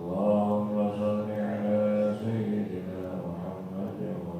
اللهم صل على سيدنا محمد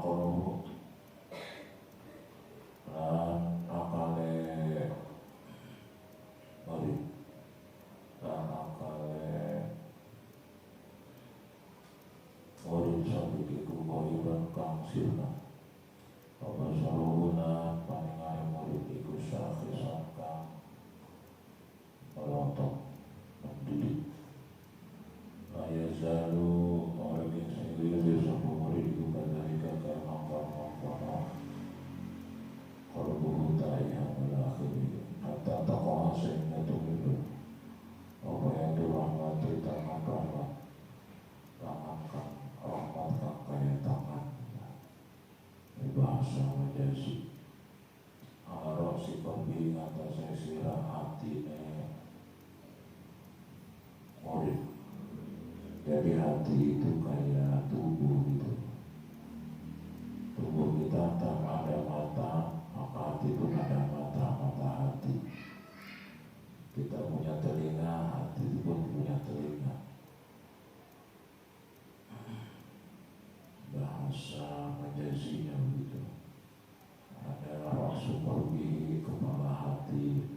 akrohu lan akale murid lan akale murid sabik iku ghaiban kang sirna apa saluhuna paningahe murid iku sakhisan kang melotot mendidik Laya zalu orang yang sendiri Sopo murid itu kadalika karena Kono Korbuhu ta'iyah Al-akhiri Hatta taqaha sehingga tumidu Apa yang dirahmati tangan rahmat Tangan kan rahmat kan kaya tangan Ini bahasa majazi Ala roksi korbi ngatasnya sirah hati murid. Jadi hati itu kayak tubuh gitu. Tubuh kita tak ada mata, maka hati pun ada mata hati. Kita punya telinga, hati pun punya telinga. Bahasa majazinya begitu. Ada rasul korbi kepala hati,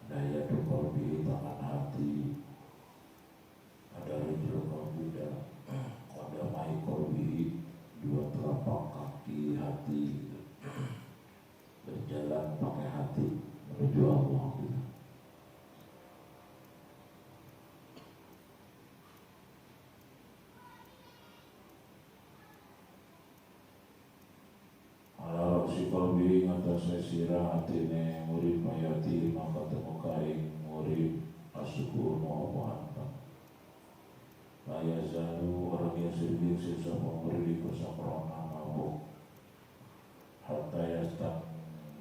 ada yadu korbi tangan hati. Ada rijul korbi dan kodamai korbi dua telapak kaki hati berjalan pakai hati menuju Allah gitu. Ala roksi korbi ngatasnya sirah hatine murid mayati maka temukai murid asukun mu'amu'an Laya zalu orang yang sendiri sisa memberi kesakrona mabuk hatta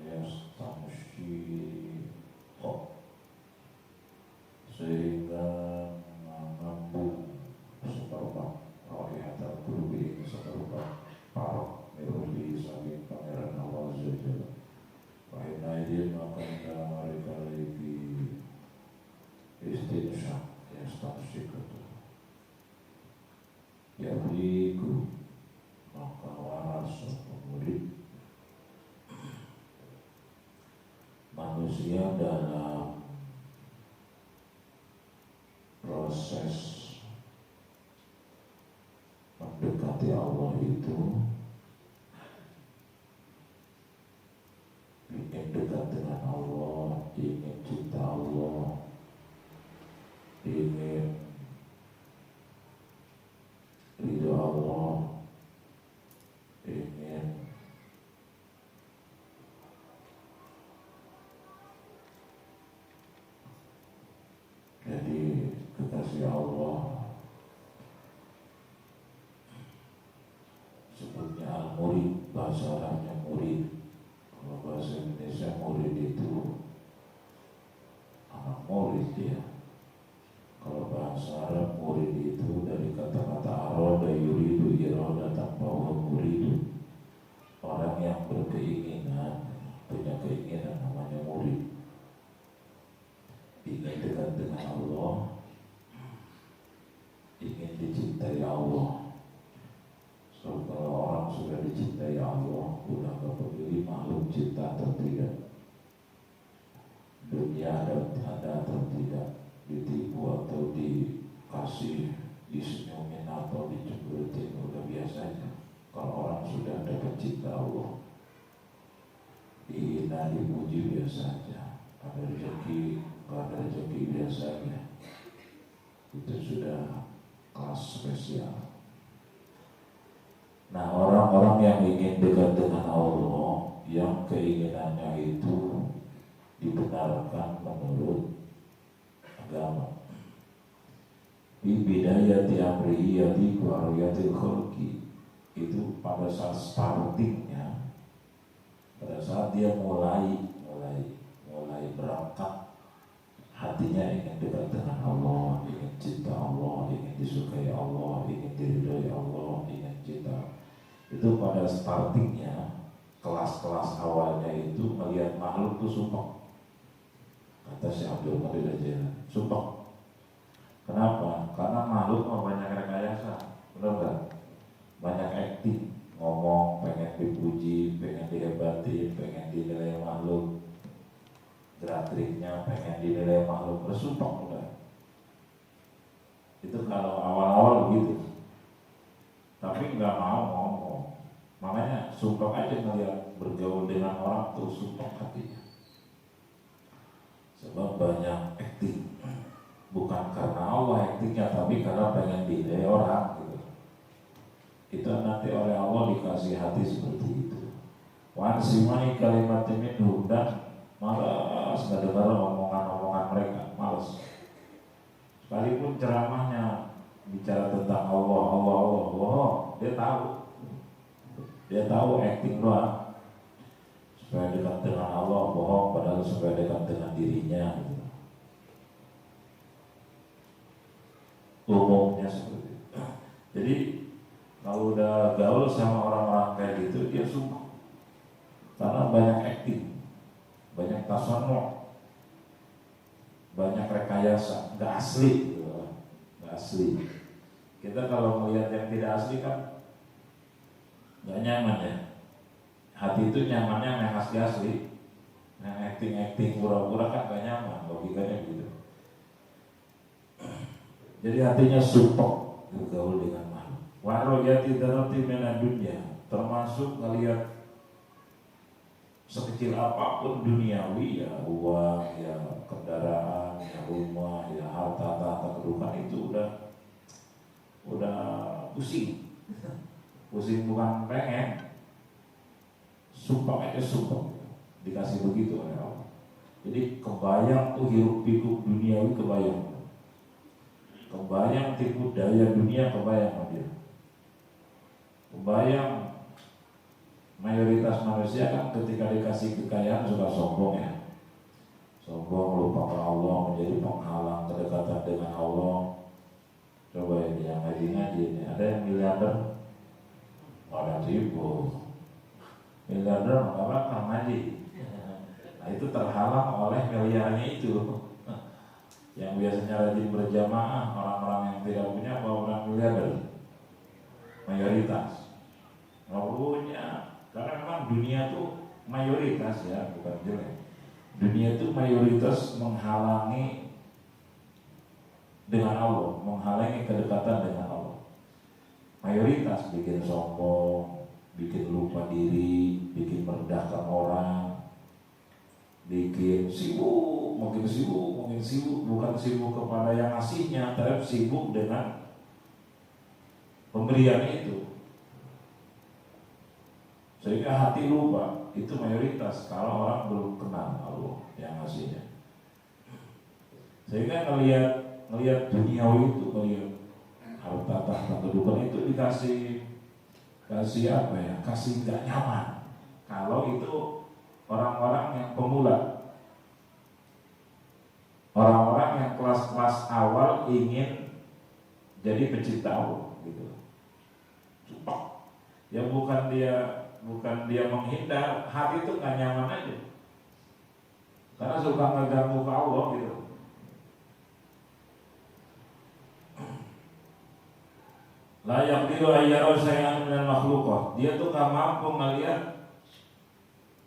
yastamshi sehingga mengambung seperempat raihatan kurbi seperempat parok miruli saking pangeran Allah Azza wa Jalla wa inna idin maka dalam mereka lagi istinsyak yastamshi Yabliku maka waras murid manusia dalam proses mendekati Allah itu ingin dekat dengan Allah, ingin cinta Allah, ingin ridho Allah, ingin jadi kekasih Allah. Sebutnya al-murid, bahasa Arabnya murid. Kalau bahasa Indonesia murid itu anak murid ya. Kalau bahasa Arab murid itu dari kata-kata aroda yuridu iroda tanpa muridu. Orang yang berkeinginan, punya keinginan namanya murid. Ingin dekat dengan Allah, ingin dicintai Allah. So, kalau orang sudah dicintai Allah, udah gak peduli makhluk cinta atau tidak, dunia ada atau tidak, ditipu atau dikasih, disenyumin atau dicemberutin, udah biasanya. Kalau orang sudah dapat cinta Allah, dihina, dipuji biasa aja. Ada rezeki, gak ada rezeki biasanya. Itu sudah kelas spesial. Nah, orang-orang yang ingin dekat dengan Allah, yang keinginannya itu dibenarkan menurut agama. Di bidayati amrihi yati kuariyatil khulki, itu pada saat startingnya, pada saat dia mulai berangkat, hatinya ingin dekat dengan Allah, ingin cinta Allah, ingin disukai Allah, ingin diridhoi Allah, ingin cinta. Itu pada startingnya, kelas-kelas awalnya itu melihat makhluk itu sumpah. Kata Syekh Abdul Qadir Al-Jilani, sumpah. Kenapa? Karena makhluk banyak rekayasa, benar nggak? Banyak acting, ngomong pengen dipuji, pengen dihebatin, pengen dinilai makhluk, gerak-geriknya pengen dinilai makhluk, bersumpah udah. Itu kalau awal-awal begitu, tapi nggak mau ngomong. Makanya sumpah aja ngeliat bergaul dengan orang tuh sumpah hatinya. Sebab banyak acting, bukan karena Allah actingnya, tapi karena pengen dinilai orang gitu. Itu nanti oleh Allah dikasih hati seperti itu. Wan simani kalimat minhu, dan malas nggak dengar omongan-omongan mereka, malas. Sekalipun ceramahnya bicara tentang Allah, dia tahu acting doang supaya dekat dengan Allah, bohong padahal supaya dekat dengan dirinya. Gitu. Umumnya seperti itu. Jadi kalau udah gaul sama orang-orang kayak gitu, dia sumpah karena banyak acting, banyak tasannuf, banyak rekayasa, nggak asli gitu. Nggak asli. Kita kalau melihat yang tidak asli kan nggak nyaman ya. Hati itu nyamannya yang asli-asli. Yang acting-acting pura-pura kan nggak nyaman, logikanya gitu. Jadi hatinya sumpah bergaul dengan makhluk. Warojati darati mena dunia, termasuk ngelihat sekecil apapun duniawi, ya uang, ya kendaraan, ya rumah, ya harta tahta kedudukan, itu udah pusing. Pusing bukan pengen, sumpah aja sumpah, dikasih begitu oleh Allah. Jadi kebayang tuh hiruk pikuk duniawi, kebayang tipu daya dunia, kebayang dia. Kebayang mayoritas manusia kan ketika dikasih kekayaan suka sombong ya. Sombong, lupakan Allah, menjadi penghalang kedekatan dengan Allah. Coba ini yang ngaji ini, ada yang miliarder, orang sibuk. Miliarder nggak bakal ngaji. Nah itu terhalang oleh miliarnya itu. Yang biasanya rajin berjamaah, orang-orang yang tidak punya, apa orang miliarder? Mayoritas nggak punya, karena memang dunia tuh mayoritas ya, bukan jelek. Dunia itu mayoritas menghalangi dengan Allah, menghalangi kedekatan dengan Allah. Mayoritas bikin sombong, bikin lupa diri, bikin merendahkan orang, bikin sibuk, makin sibuk, bukan sibuk kepada yang ngasihnya, tapi sibuk dengan pemberian itu. Sehingga hati lupa, itu mayoritas kalau orang belum kenal Allah yang ngasihnya. Sehingga ngelihat duniawi itu, ngelihat harta tahta kedudukan itu kasih apa ya? Kasih nggak nyaman. Kalau itu orang-orang yang pemula, orang-orang yang kelas-kelas awal ingin jadi pecinta Allah gitu. Sumpah. Ya bukan dia menghindar, hati itu nggak nyaman aja. Karena suka ngeganggu ke Allah gitu. Layak diru ayyaro sayang dengan makhluk. Dia tuh nggak mampu ngelihat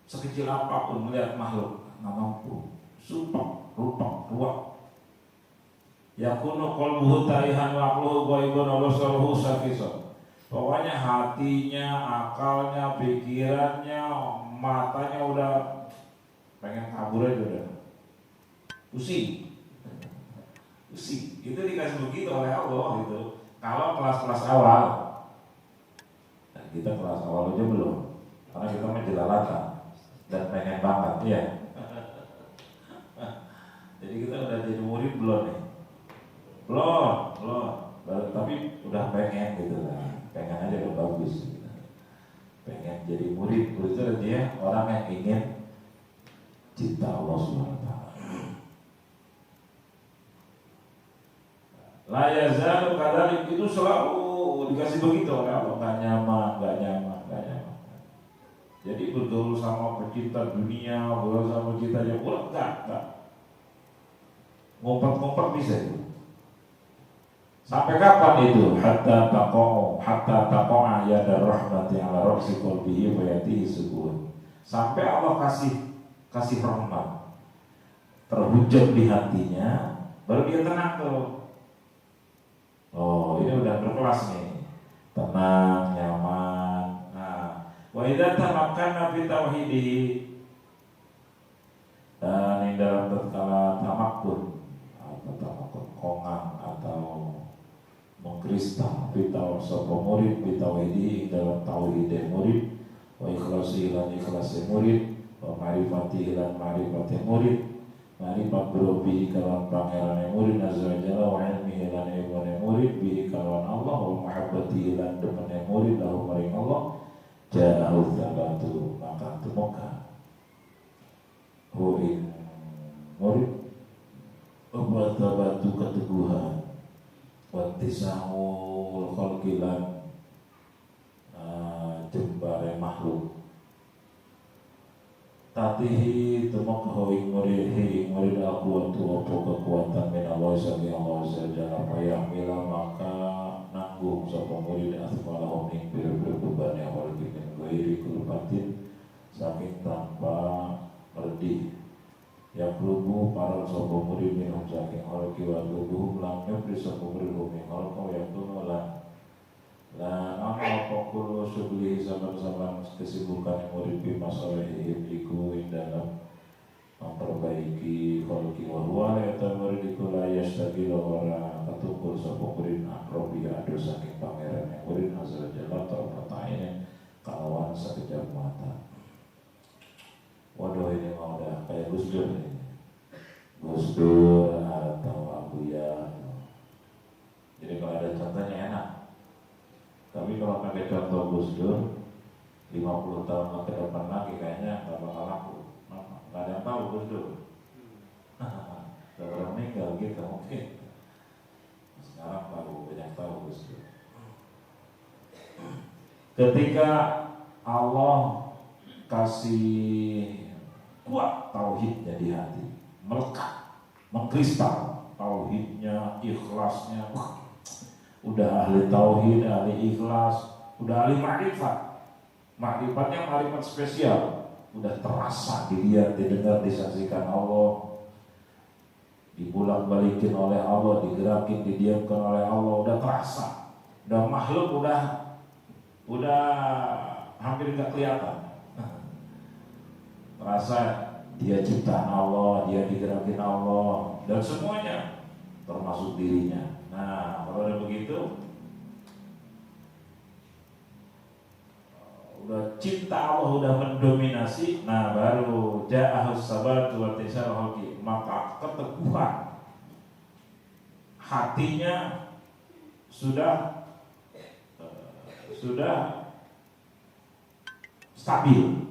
sekecil apapun, melihat makhluk nggak mampu. Sumpah, rupa, ruak. Yakunu qalbuhu tarihan waqluhu ghaibun wa basaruhu safisa. Pokoknya hatinya, akalnya, pikirannya, matanya udah pengen kabur aja udah. Pusing. Itu dikasih begitu oleh Allah gitu. Kalau kelas-kelas awal, nah kita kelas awal aja belum, karena kita menjelalatan dan pengen banget, ya. Jadi kita udah jadi murid belum nih? Belum. Tapi udah pengen gitu lah. Pengen aja udah bagus gitu. Pengen jadi murid itu dia orang yang ingin cinta Allah SWT. La yazalu kadzalik, itu selalu dikasih begitu oleh Allah. Gak nyaman. Jadi bergaul sama pecinta dunia, bergaul sama pecinta yang enggak. Ngumpet-ngumpet bisa itu. Sampai kapan itu? Hatta taqa'a yadar rahmati ala raqsi qalbihi wa yatihi sukun. Sampai Allah kasih rahmat terhujat di hatinya, baru dia tenang tuh. Oh, ini udah berkelas nih. Tenang, nyaman. Nah, wa idza tamakkana fi tauhidihi, dan ini dalam tatkala tamakkun atau tamakkun kongang atau mengkristal bitau sapa murid bitauhidi dalam tauhid murid wa ikhlasi lan ikhlasi murid wa ma'rifati lan ma'rifati murid ma'rifat berobi kawan pangeran murid azza wa jalla wa ilmi lan ilmu murid bi kawan Allah wa mahabbati lan demen murid lahu maring Allah ja'ahu dzalatu maka temukan huin murid wa tabatu keteguhan wattisa'ul khalqilan jembare makhluk tatihi temuk hoi murid aku waktu kekuatan min Allah sabi Allah saja payah mila maka nanggung sapa murid asmalahum ing beban yang wajib min ghairi kulpatin saking tanpa merdih yang rubuh para sapa murid minum saking orang kiwa rubuh lam nyupri sapa murid min halqa yang tunulan lan apa kullu subli zaman-zaman kesibukan murid bi masalahihim iku ing dalam memperbaiki khalqi wa huwa la murid la yastagil ora katungkul sapa murid akrobi ado saking pangeran yang murid azza jalla terpertain kalawan sekejap mata. Waduh, ini mau udah kayak Gus Dur nih. Gus Dur atau Abuya. Jadi kalau ada contohnya enak. Tapi kalau pakai contoh Gus Dur 50 tahun ke depan lagi kayaknya nggak bakal laku. Nggak ada yang tahu Gus Dur. Udah meninggal gitu mungkin. Sekarang baru banyak tahu Gus Dur. Ketika Allah kasih kuat tauhidnya di hati, melekat, mengkristal tauhidnya, ikhlasnya, udah ahli tauhid, ahli ikhlas, udah ahli makrifat, makrifatnya makrifat spesial, udah terasa dilihat, didengar, disaksikan Allah, dibulak-balikin oleh Allah, digerakin, didiamkan oleh Allah, udah terasa, udah makhluk, udah hampir nggak kelihatan. Terasa dia ciptaan Allah, dia digerakin Allah, dan semuanya termasuk dirinya. Nah, kalau udah begitu, udah cinta Allah udah mendominasi, nah baru ja'ahus sabatu wa tisal hoki, maka keteguhan hatinya sudah stabil.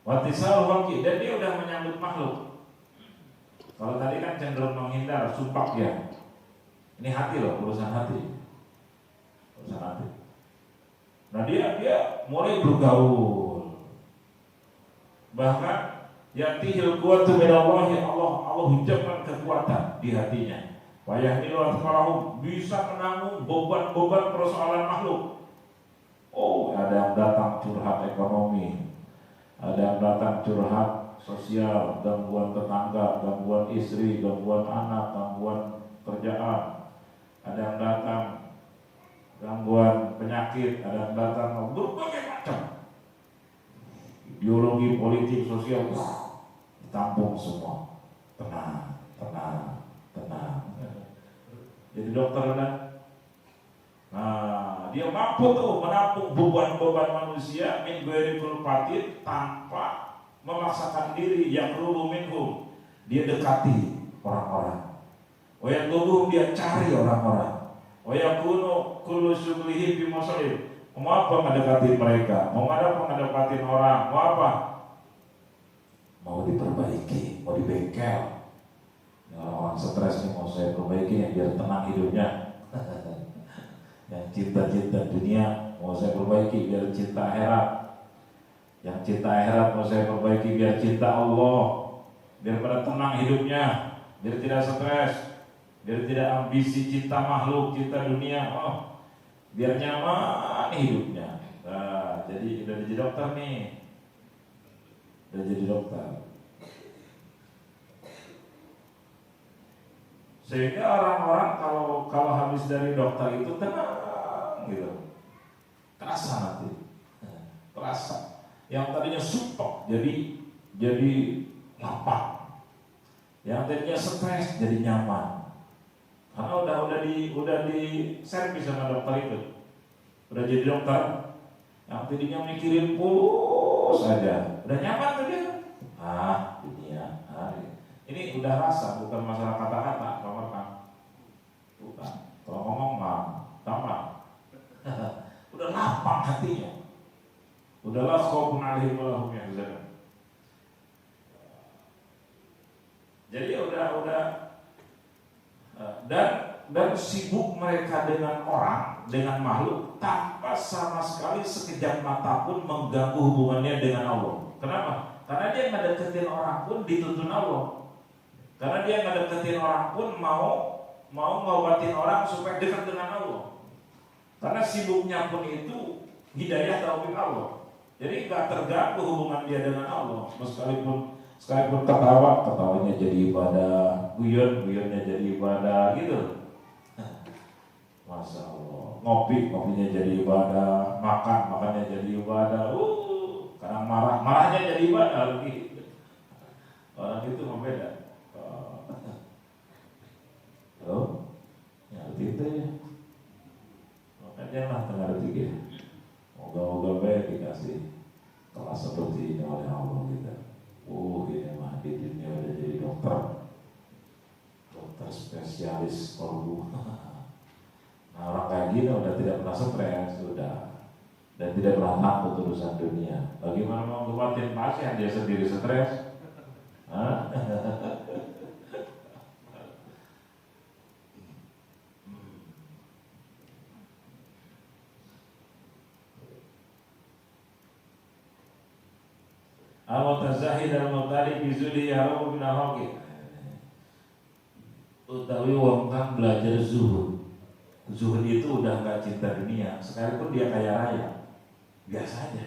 Watisal hoki, dan dia udah menyambut makhluk. Kalau tadi kan cenderung menghindar, sumpah ya. Ini hati loh, urusan hati. Nah dia mulai bergaul. Bahkan yatihil kuwatu minallahi, Allah hujamkan kekuatan di hatinya. Wayahmilu atfarahum, bisa menanggung beban-beban persoalan makhluk. Oh, ada yang datang curhat ekonomi, ada yang datang curhat sosial, gangguan tetangga, gangguan istri, gangguan anak, gangguan kerjaan. Ada yang datang gangguan penyakit, ada yang datang berbagai macam ideologi, politik, sosial, ditampung semua. Tenang. Jadi dokter kan, nah dia mampu tuh menampung beban-beban manusia min ghairi kulpatin, tanpa memaksakan diri, yang rulu minhum, dia dekati orang-orang, wayatlubuhum, dia cari orang-orang, wayakunu kullu syuglihi bimasalih, mau apa mendekati mereka, mau ngedeketin orang, mau apa, mau diperbaiki, mau dibengkel. Orang stres nih, mau saya perbaiki yang biar tenang hidupnya. Yang cinta dunia mau saya perbaiki biar cinta akhirat. Yang cinta akhirat mau saya perbaiki biar cinta Allah, biar pada tenang hidupnya, biar tidak stres. Biar tidak ambisi cinta makhluk, cinta dunia. Oh, biar nyaman hidupnya. Nah, jadi udah jadi dokter nih. Udah jadi dokter. Sehingga orang-orang kalau habis dari dokter itu tenang gitu. Terasa nanti. Terasa. Yang tadinya supok jadi lapang. Yang tadinya stres jadi nyaman. Karena udah di servis sama dokter itu. Udah jadi dokter. Yang tadinya mikirin pulus saja. Udah nyaman tuh dia. Dunia. Ini udah rasa, bukan masalah kata-kata, bukan. Kalau ngomong mah, sama. Udah lapang hatinya. Udahlah khaufun 'alaihim wa lahum yahzanun. Jadi udah dan sibuk mereka dengan orang, dengan makhluk tanpa sama sekali sekejap mata pun mengganggu hubungannya dengan Allah. Kenapa? Karena dia nggak deketin orang pun dituntun Allah. Karena dia nggak deketin orang pun mau ngobatin orang supaya dekat dengan Allah. Karena sibuknya pun itu hidayah taufik Allah. Jadi nggak terganggu hubungan dia dengan Allah. Sekalipun ketawanya jadi ibadah, guyonnya jadi ibadah gitu. Masya Allah. Ngopinya jadi ibadah, makannya jadi ibadah. Kadang marahnya jadi ibadah lagi. Orang itu membeda. Itu ya. Makanya lah tengah tiga. Moga-moga baik dikasih kelas seperti ini oleh Allah kita. Ini mah di dunia udah jadi dokter spesialis kolbu. Nah, orang kayak gini udah tidak pernah stres, dan tidak pernah takut urusan dunia. Bagaimana mau ngobatin pasien dia sendiri stres? Al-Mutazahid al-Mutali bizuli yarawu bin al-Haqi. Utawi wong kang belajar zuhud. Zuhud itu udah gak cinta dunia. Sekalipun dia kaya raya, biasa aja.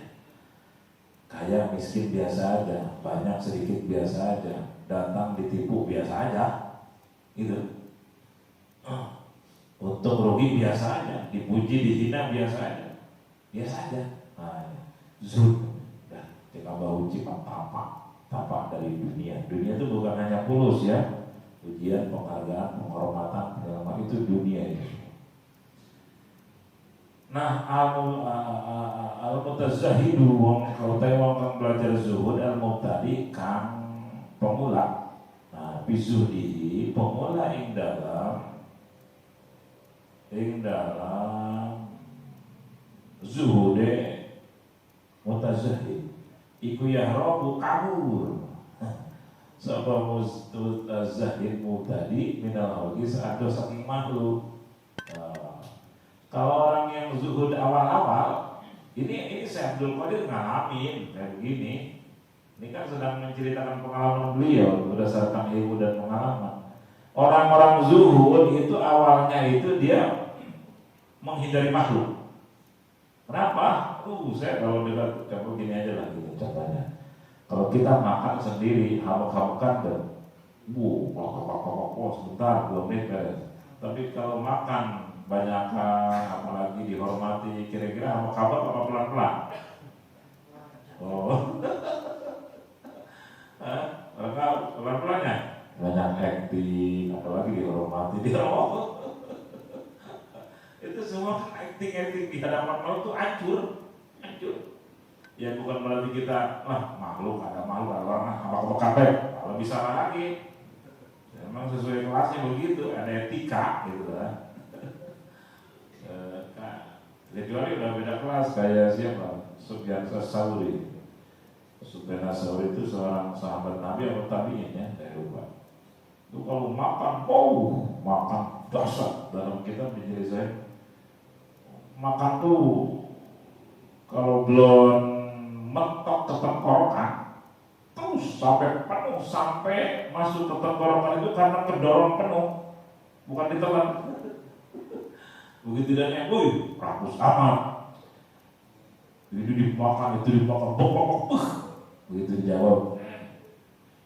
Kaya miskin biasa aja, banyak sedikit biasa aja, datang ditipu biasa aja, gitu. Untung rugi biasa aja, dipuji dihina biasa aja, zuhud. Jika bau cipat tapak dari dunia. Dunia itu bukan hanya fulus ya, ujian, penghargaan, penghormatan, segala itu dunia itu. Nah, al-mutazahidu kalau wong kang belajar zuhud, al-mubtadi kang pemula. Nah, bizuhdi pemula ing dalam zuhude mutazahid iku yahrabu kabur. Sapa mutazahid mubtadi minal haqi sa'adu saking makhluk. Kalau orang yang zuhud awal-awal, ini Syekh Abdul Qadir ngalamin kayak begini. Ini kan sedang menceritakan pengalaman beliau berdasarkan ilmu dan pengalaman. Orang-orang zuhud itu awalnya itu dia menghindari makhluk. Kenapa? Saya kalau dekat contoh gini aja lah gitu contohnya. Kalau kita makan sendiri, hamuk-hamukan dan sebentar 2 menit beres. Tapi kalau makan banyakan, apalagi dihormati, kira-kira sama kabar apa pelan-pelan? Pelan-pelannya banyak acting, apalagi dihormati, itu semua acting di hadapan Allah itu hancur. Ya bukan berarti kita makhluk ada orang apa kabeh, kalau bisa lagi. Memang sesuai kelasnya begitu, ada etika gitu kan. Kecuali udah beda kelas kayak siapa? Sufyan As-Tsauri. Sufyan As-Tsauri itu seorang sahabat Nabi atau tabi'in ya, saya lupa. Itu kalau makan dasar dalam kitab menjadi saya. Makan tuh kalau belum mentok ke tenggorokan terus sampai penuh, sampai masuk ke tenggorokan itu karena kedorong penuh. bukan ditelan. Begitu dia woi, rakus amat. Itu dimakan, bok. Begitu dijawab,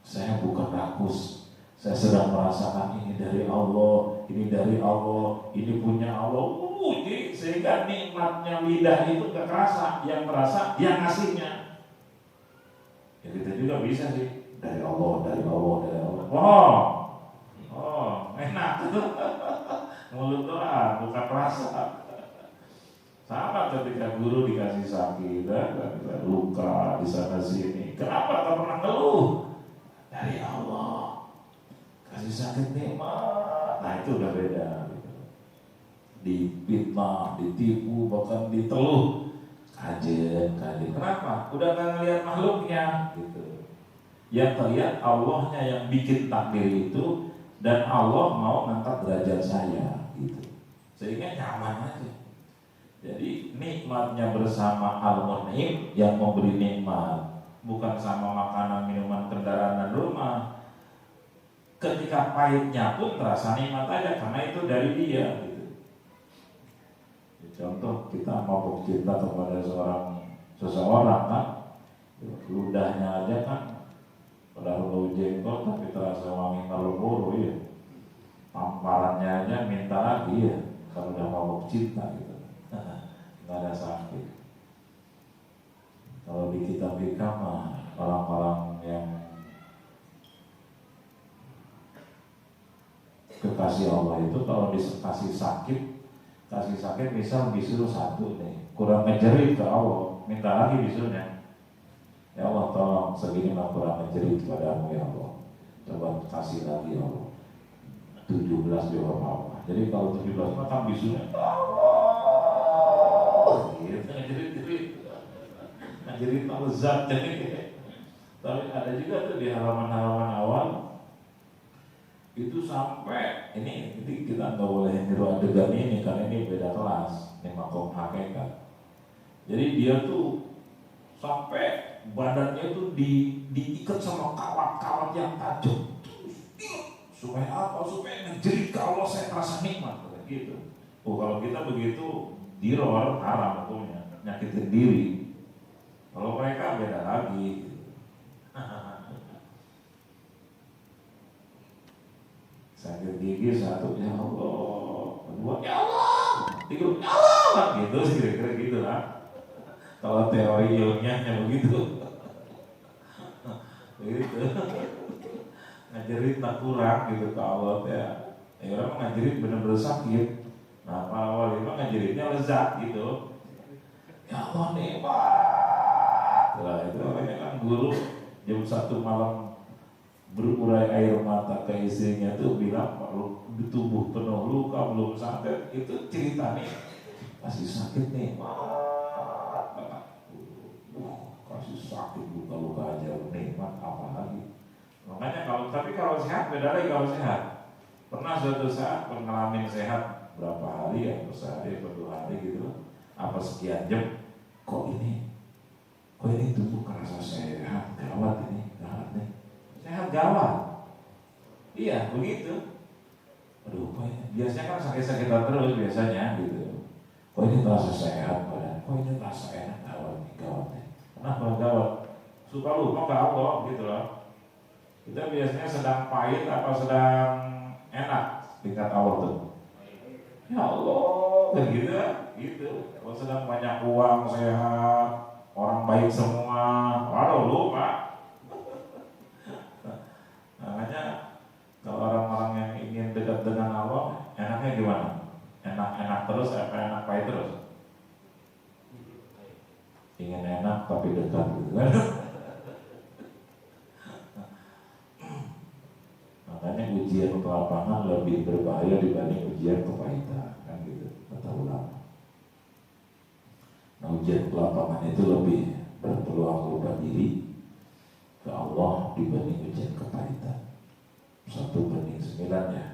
saya bukan rakus, saya sedang merasakan ini dari Allah, ini punya Allah. Jadi sehingga nikmatnya lidah itu gak kerasa, yang merasa yang ngasihnya. Ya kita juga bisa sih, dari Allah. Enak. Mulut doang, bukan rasa. Sama ketika guru dikasih sakit, luka di sana sini. Kenapa tak pernah ngeluh? Dari Allah. Kasih sakit nikmat. Nah itu udah beda. Difitnah, ditipu, bahkan diteluh. Kajen. Kenapa? Udah gak ngeliat makhluknya. Gitu. Yang terlihat Allahnya yang bikin takdir itu, dan Allah mau ngangkat derajat saya. Gitu. Sehingga nyaman aja. Jadi nikmatnya bersama Al-Mun'im yang memberi nikmat, bukan sama makanan, minuman, kendaraan, dan rumah. Ketika pahitnya pun terasa nikmat aja karena itu dari dia. Gitu. Contoh kita mabuk cinta kepada seseorang kan, ludahnya aja kan pada bau jengkol tapi terasa wangi Marlboro ya. Tamparannya aja minta lagi ya kalau udah mabuk cinta gitu. Nggak ada sakit. Kalau di kitab mah orang-orang yang kekasih Allah itu kalau dikasih sakit misal disuruh satu nih kurang ngejerit ke Allah, minta lagi bisunya, ya Allah tolong segini mah kurang ngejerit padamu ya Allah, coba kasih lagi ya Allah 17 juga apa. Jadi kalau 17 mah kan bisunya ngajarin lezat. Tapi ada juga tuh di halaman-halaman awal itu sampai ini kita nggak boleh niru adegan ini karena ini beda kelas, ini makom hakikat. Jadi dia tuh sampai badannya tuh diikat sama kawat-kawat yang tajam supaya apa? Supaya ngejerit ke Allah saya terasa nikmat gitu. Oh kalau kita begitu diror haram hukumnya, nyakitin diri. Kalau mereka beda lagi. Sakit gigi satu ya Allah, kedua ya Allah, tiga ya Allah, gitu kira-kira gitu lah. Kalau teori ilmiahnya begitu, begitu. Ngajarin tak kurang gitu ke Allah ya. Orang ngajarin bener-bener sakit. Nah para wali mah ngajarinnya lezat gitu. Ya Allah nikmat. Lah itu makanya kan guru jam 1 malam berurai air mata ke istrinya tuh bilang kalau di tubuh penuh luka belum sakit, itu cerita nih masih sakit nih. Kasih sakit luka-luka aja nikmat apalagi. Makanya kalau sehat beda lagi kalau sehat. Pernah suatu saat pengalaman sehat berapa hari ya, sehari atau 2 hari gitu, apa sekian jam, kok ini tubuh kerasa sehat, gawat nih, sehat gawat, iya begitu. Aduh, kok ini biasanya kan sakit-sakitan terus biasanya gitu, kok ini terasa sehat badan, kok ini terasa enak, gawat nih, kenapa gawat? Suka lupa ke Allah gitu loh. Kita biasanya sedang pahit apa sedang enak tingkat Allah tuh. Ya Allah, kan gitu. Kalau sedang banyak uang, sehat, orang baik semua, waduh lupa. Makanya kalau orang-orang yang ingin dekat dengan Allah, enaknya gimana? Enak terus apa enak pahit terus? Ingin enak tapi dekat gitu kan? Makanya ujian kelapangan lebih berbahaya dibanding ujian kepahitan, kan gitu kata ulama. Nah ujian kelapangan itu lebih berpeluang lupa diri ke Allah dibanding ujian kepahitan. 1:9 ya.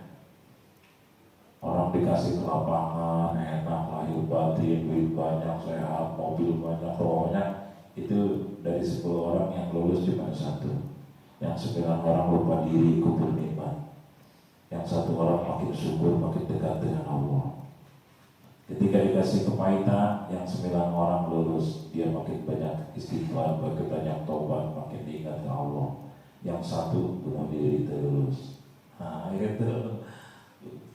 Orang dikasih kelapangan, enak, lahir batin, duit banyak, sehat, mobil banyak, rohnya, itu dari 10 orang yang lulus cuma 1. Yang 9 orang lupa diri, kubur nikmat. Yang satu orang makin subur, makin dekat dengan Allah. Ketika dikasih kepahitan, yang 9 orang lulus, dia makin banyak istighfar, makin banyak tobat, makin diingat ke Allah. Yang satu bunuh diri terus. Nah, itu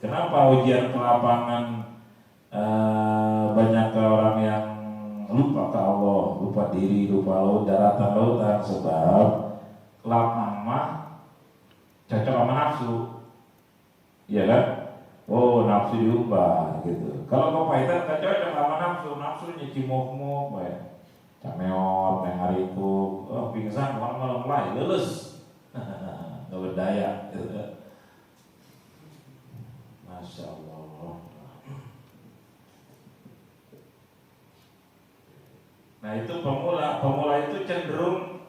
kenapa ujian ke lapangan banyak orang yang lupa ke Allah, lupa diri, lupa laut, daratan, lautan, sebab lapang mah cocok sama nafsu, iya kan? Oh, nafsu diubah gitu. Kalau kepahitan gak cocok sama nafsu, nafsunya cimok-mok, cameot, mengariku, oh pingsan, malam-malam mulai, lulus, gak berdaya gitu. Masya Allah. Nah itu pemula itu cenderung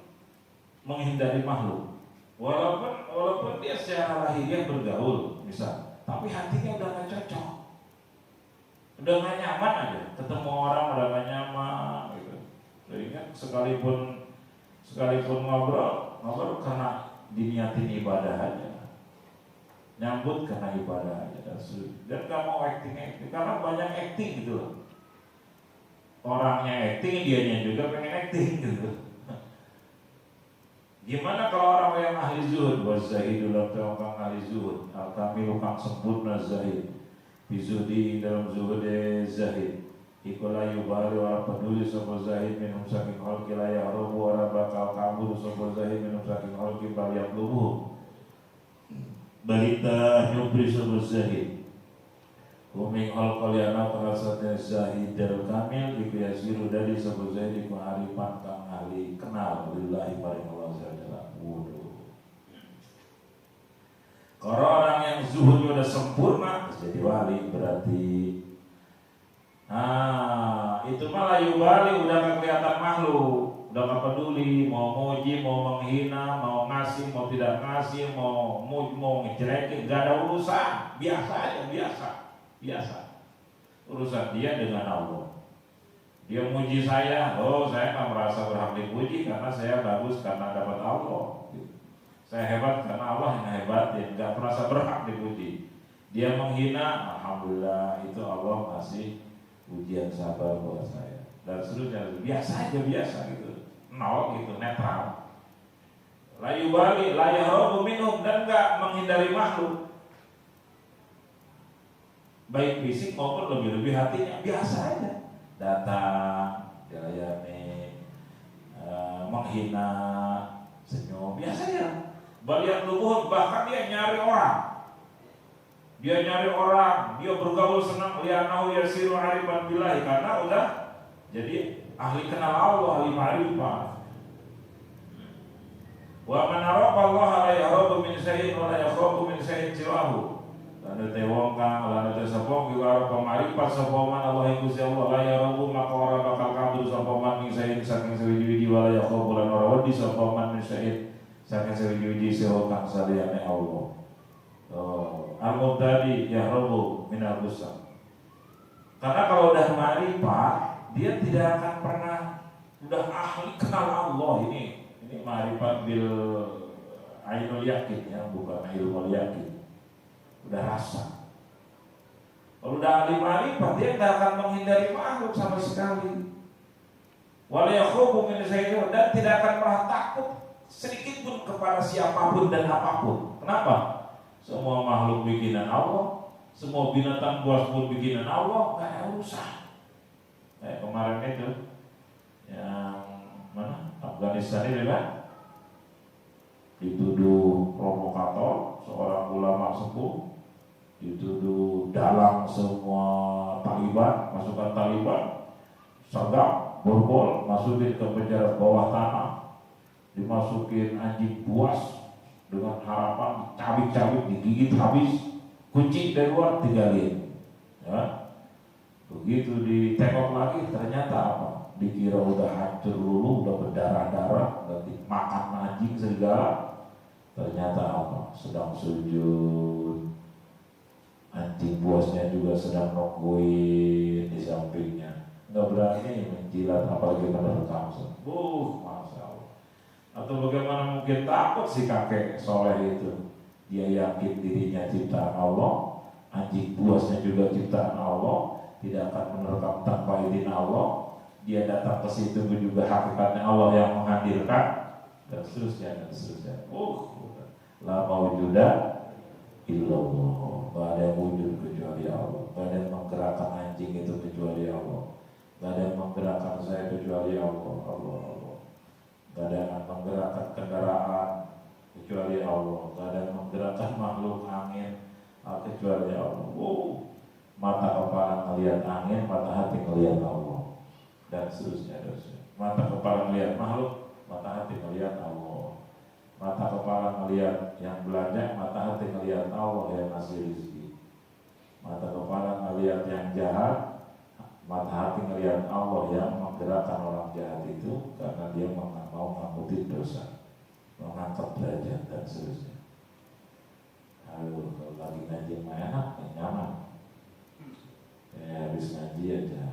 menghindari makhluk. Walaupun dia secara lahiriah bergaul, misal, tapi hatinya udah gak cocok, udah gak nyaman aja, ketemu orang udah gak nyaman gitu. Jadi kan sekalipun ngobrol karena diniatin ibadah aja, nyambut karena ibadah aja, dan gak mau acting karena banyak acting gitu loh. Orangnya acting, dianya juga pengen acting gitu. Gimana kalau orang yang ahli zuhud, wazahidul orang ahli zuhud, al-kamilu kang sempurna zahid, bizudi dalam zuhud zahid, ikola yubari wa peduli sapa zahid minum saking khalqi la yahrubu wa bakal kabur sapa zahid minum saking khalqi bal yaqlubu. Balita nyubri sapa zahid. Kuming al-qalyana perasatnya zahidal kamil iku yasiru dari sapa zahid iku arifan kang ahli kenal lillahi paring Allah jalla wudu. Kalau orang yang zuhudnya udah sempurna jadi wali berarti itu malah yubali udah gak kelihatan makhluk, udah gak peduli mau muji, mau menghina, mau ngasih, mau tidak ngasih, mau ngejelekin, gak ada urusan, biasa aja, biasa. Urusan dia dengan Allah. Dia muji saya, saya gak merasa berhak dipuji karena saya bagus karena dapat Allah. Saya hebat karena Allah yang hebatin, gak merasa berhak dipuji. Dia menghina, alhamdulillah itu Allah ngasih ujian sabar buat saya. Dan seterusnya, biasa gitu. Nol gitu, netral. Layu bali, layahrobu minum, dan gak menghindari makhluk. Baik fisik maupun lebih-lebih hatinya, biasa aja. Datang, dilayani, menghina, senyum, biasa ya. Balian luhur, bahkan dia nyari orang. Dia bergaul senang, lianahu yasiru arifan billahi, karena udah jadi ahli kenal Allah, ahli ma'rifah. Wa man arafa Allah la yahrabu min syai'in wa la yakhafu min syai'in siwahu. Lalu tewong kang lalu tesapong kiwara pamarifat sapoman Allah yang Gusti Allah la yahrabu maka ora bakal kabur sapoman min syai'in saking sewiji-wiji wa la yakhafu lan ora wedi sapoman min syai'in saking sewiji-wiji sewa kang saliyane Allah. Al-Mubtadi yahrabu min al-busam. Karena kalau udah ma'rifah, dia tidak akan pernah udah ahli kenal Allah. Ini ma'rifat bil ainul yakin ya, bukan ilmul yakin. Udah rasa. Kalau udah ahli ma'rifah, dia tidak akan menghindari makhluk sama sekali. Wala yakhufu min syai'in, dan tidak akan pernah takut sedikit pun kepada siapapun dan apapun. Kenapa? Semua makhluk bikinan Allah, semua binatang buas pun bikinan Allah, gak ada urusan. Kayak kemarin itu yang mana Afghanistan itu kan dituduh provokator, seorang ulama sepuh dituduh dalang semua Taliban, masukan Taliban, sergap, borgol, masukin ke penjara bawah tanah, dimasukin anjing buas dengan harapan cabik-cabik digigit habis, kucing dari luar tinggalin. Ya. Begitu ditengok lagi ternyata apa? Dikira udah hancur lulu, udah berdarah-darah, udah dimakan anjing segala. Ternyata apa? Sedang sujud. Anjing buasnya juga sedang nungguin di sampingnya. Nggak berani menjilat apalagi menerkam. Masya Allah. Atau bagaimana mungkin takut si kakek soleh itu dia yakin dirinya ciptaan Allah, anjing buasnya juga ciptaan Allah, tidak akan menerkam tanpa izin Allah, dia datang ke situ juga hakikatnya Allah yang menghadirkan, dan seterusnya dan seterusnya. La mawjuda illallah, gak ada yang wujud kecuali Allah, gak ada yang menggerakkan anjing itu kecuali Allah, gak ada yang menggerakkan saya kecuali Allah, Allah. Gak ada yang menggerakkan kendaraan kecuali Allah, gak ada yang menggerakkan makhluk angin kecuali Allah. Mata kepala ngelihat angin, mata hati ngelihat Allah, dan seterusnya. Mata kepala ngelihat makhluk, mata hati ngelihat Allah. Mata kepala ngelihat yang belanja, mata hati ngelihat Allah yang ngasih rezeki. Mata kepala ngelihat yang jahat, mata hati ngelihat Allah yang menggerakkan orang jahat itu karena dia mau ngangkutin dosa, mengangkat derajat dan seterusnya. Kalau lagi ngaji enak, nyaman. Habis ngaji aja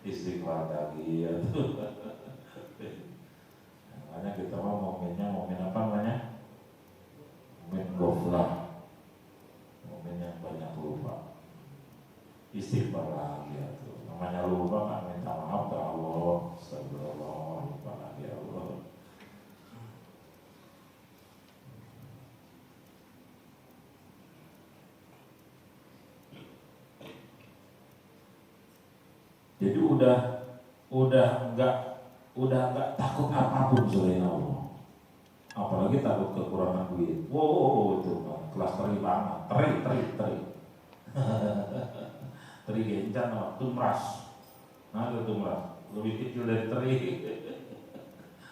istighfar lagi ya tuh. Makanya kita mau momennya momen apa namanya? Momen goflah, momen yang banyak lupa. Istighfar lagi ya tuh. Namanya lupa kan minta maaf ke Allah. Astagfirullah, lupa lagi ya Allah. Jadi udah enggak takut apapun selain Allah. Apalagi takut kekurangan duit. Itu kelas teri banget. Teri. Teri gencan apa? Tumras. Nah itu tumras. Lebih kecil dari teri.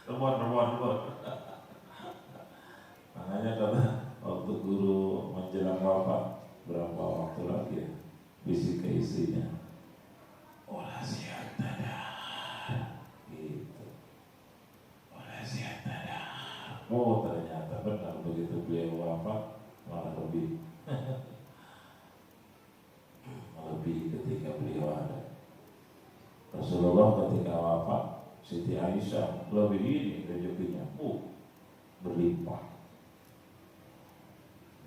Rebon. Makanya kata waktu guru menjelang wafat berapa waktu lagi ya, bisik ke istrinya. Olah sihat dada, gitu. Olah sihat dada. Ternyata benar begitu beliau wafat malah lebih melebihi ketika beliau ada. Rasulullah ketika wafat, Siti Aisyah lebih ini rezekinya, berlimpah.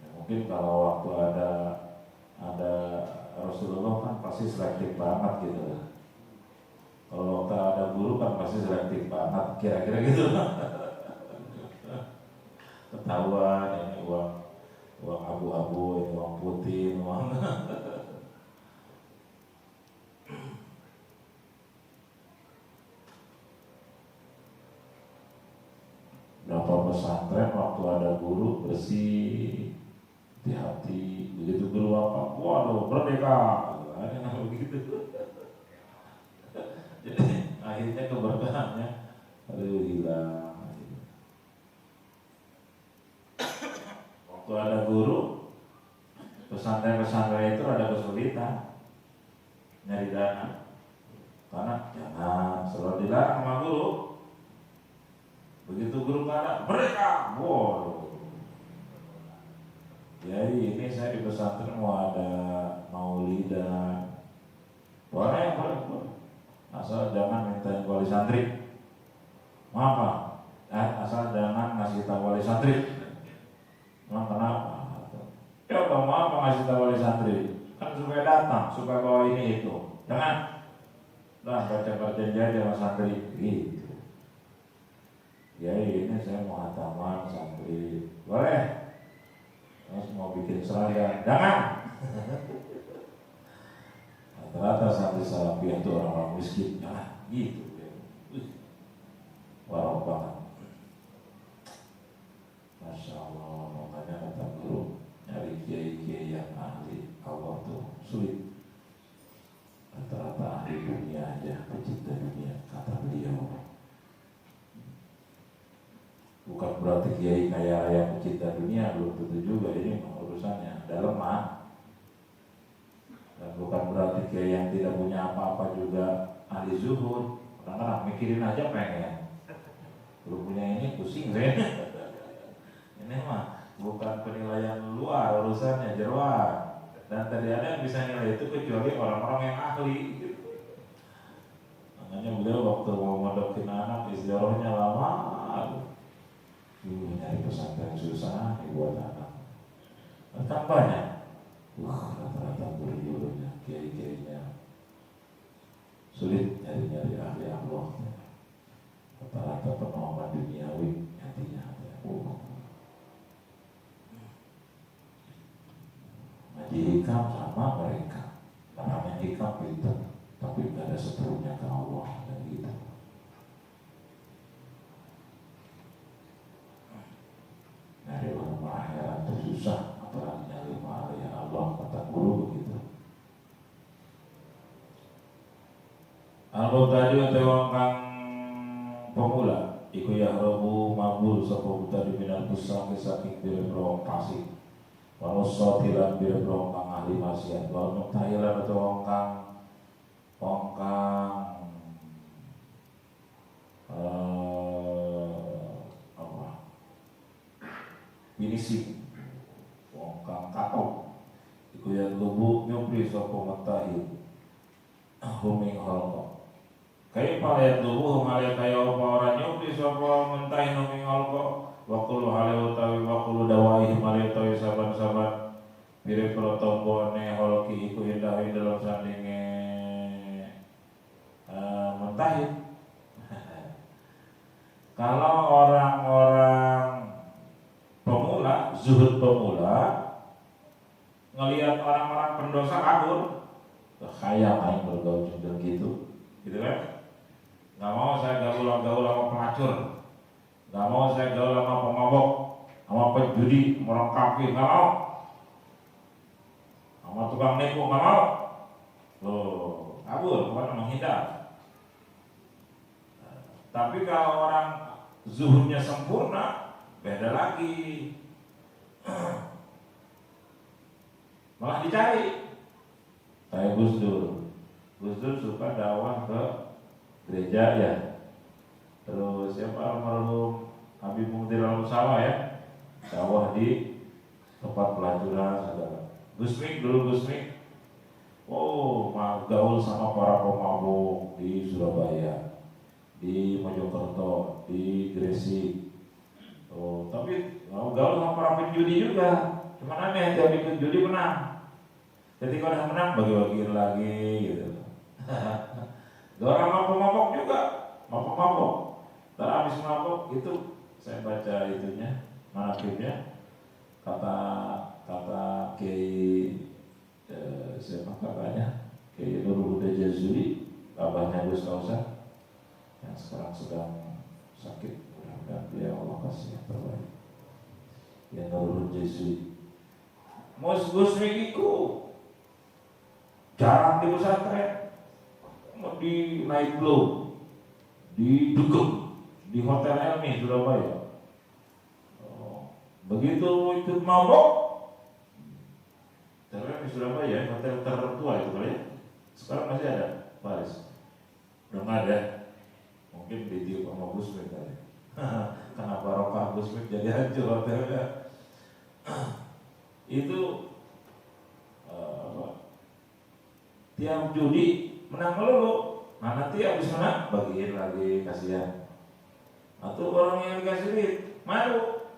Ya, mungkin kalau waktu ada Rasulullah kan pasti selektif banget gitu. Kalau waktu ada guru kan pasti selektif banget, kira-kira gitu. Ketahuan ini uang abu-abu, ini uang putih, uang berapa pesantren waktu ada guru bersih di hati, begitu guru apa, waduh merdeka, ada begitu. Jadi akhirnya keberkahannya hilang. Waktu ada guru, pesantren-pesantren itu ada kesulitan nyari dana, karena jangan selalu dilarang sama guru. Begitu guru nggak ada, mereka, jadi ini saya di pesantren mau ada maulidan, boleh. Asal jangan minta wali santri, maka asal jangan ngasih tahu wali santri. Emang kenapa? Ya kalau mau apa ngasih tahu wali santri? Kan supaya datang, supaya bawa ini itu. Jangan. Nah baca janji sama santri gitu. Ya ini saya mau hataman santri, boleh. Terus mau bikin seragam, jangan. Rata-rata santri salafi itu orang-orang miskin, jangan gitu. Warok banget. Masya Allah, makanya kata guru, nyari kiai-kiai yang ahli Allah tuh sulit. Rata-rata ahli dunia aja, pecinta dunia, kata beliau. Bukan berarti kiai kaya raya pecinta dunia, belum tentu juga, ini urusannya ada lemah. Dan bukan berarti kiai yang tidak punya apa-apa juga ahli zuhud. Kadang-kadang mikirin aja pengen, belum punya ini pusing saya. Ini mah bukan penilaian luar urusannya, jeroan. Dan tadi ada yang bisa nilai itu kecuali orang-orang yang ahli. Makanya beliau waktu mau ngodokin anak istiarahnya lama. nyari pesantren susah buat anak. Kan banyak. Rata-rata guru-gurunya, kiai-kiainya sulit nyari-nyari ahli Allah. Rata-rata penoman duniawi nantinya. Ngaji hikam sama mereka, namanya hikam pintar, tapi nggak ada seterunya ke Allah dan gitu. Nyari ilmu akhirat itu susah, apalagi nyari ilmu ya Allah kata guru begitu. Albo tadi atau kang pemula, iku ya robu mabul sapa tadi minat pusang saking biro pasik. Walau sotilan biro kang ahli maksiat, walau mutahilan atau kang finishing, kang katok, iku ya lubu nyupri sapa mutahil, huming holko. Kayak palayat lubu humalia kaya apa orang nyupri sapa mutahil huming holko. Wakulu hale utawi wakulu dawai himalaya utawi saban-saban pire protobone holki iku indahi dalam sandinge mentahid. Kalau orang-orang pemula, zuhud pemula ngelihat orang-orang pendosa kabur, kayak main bergaul gitu kan? Nggak mau saya gaul sama pelacur. Gak mau saya gaul sama pemabok, sama penjudi, orang kafir, gak mau. Sama tukang nipu, gak mau. Loh, kabur, bukan menghindar. Tapi kalau orang zuhudnya sempurna, beda lagi. Malah dicari. Kayak Gus Dur suka dakwah ke gereja ya. Terus siapa almarhum Habib Mukhtar Al-Musawa ya, dakwah di tempat pelacuran saudara. Gusmik, gaul sama para pemabuk di Surabaya, di Mojokerto, di Gresik. Tapi mau gaul sama para penjudi juga. Cuman aneh, tiap ikut judi menang. Ketika udah menang bagi-bagiin lagi gitu. Gaul sama pemabuk juga, mau pemabuk. Setelah habis mabok itu saya baca itunya, manakibnya, kata Kiai siapa kakaknya, Kiai Nurul Huda Jazuli, abahnya Gus Kausa, yang sekarang sedang sakit, mudah-mudahan beliau Allah kasih yang terbaik. Yang Nurul Jazuli, Gus Mikiku jarang di pesantren, di naik blow, di dugem. Di Hotel Elmi Surabaya. Begitu ikut mabok, Hotel Elmi Surabaya, hotel tertua itu ya. Sekarang masih ada, Paris. Udah nggak ada. Mungkin ditiup sama Gusmik kali. Kenapa Rokah Gusmik jadi hancur hotelnya? Itu tiap judi menang melulu. Nah nanti habis menang bagiin lagi, kasihan. Atau orang yang dikasih duit malu,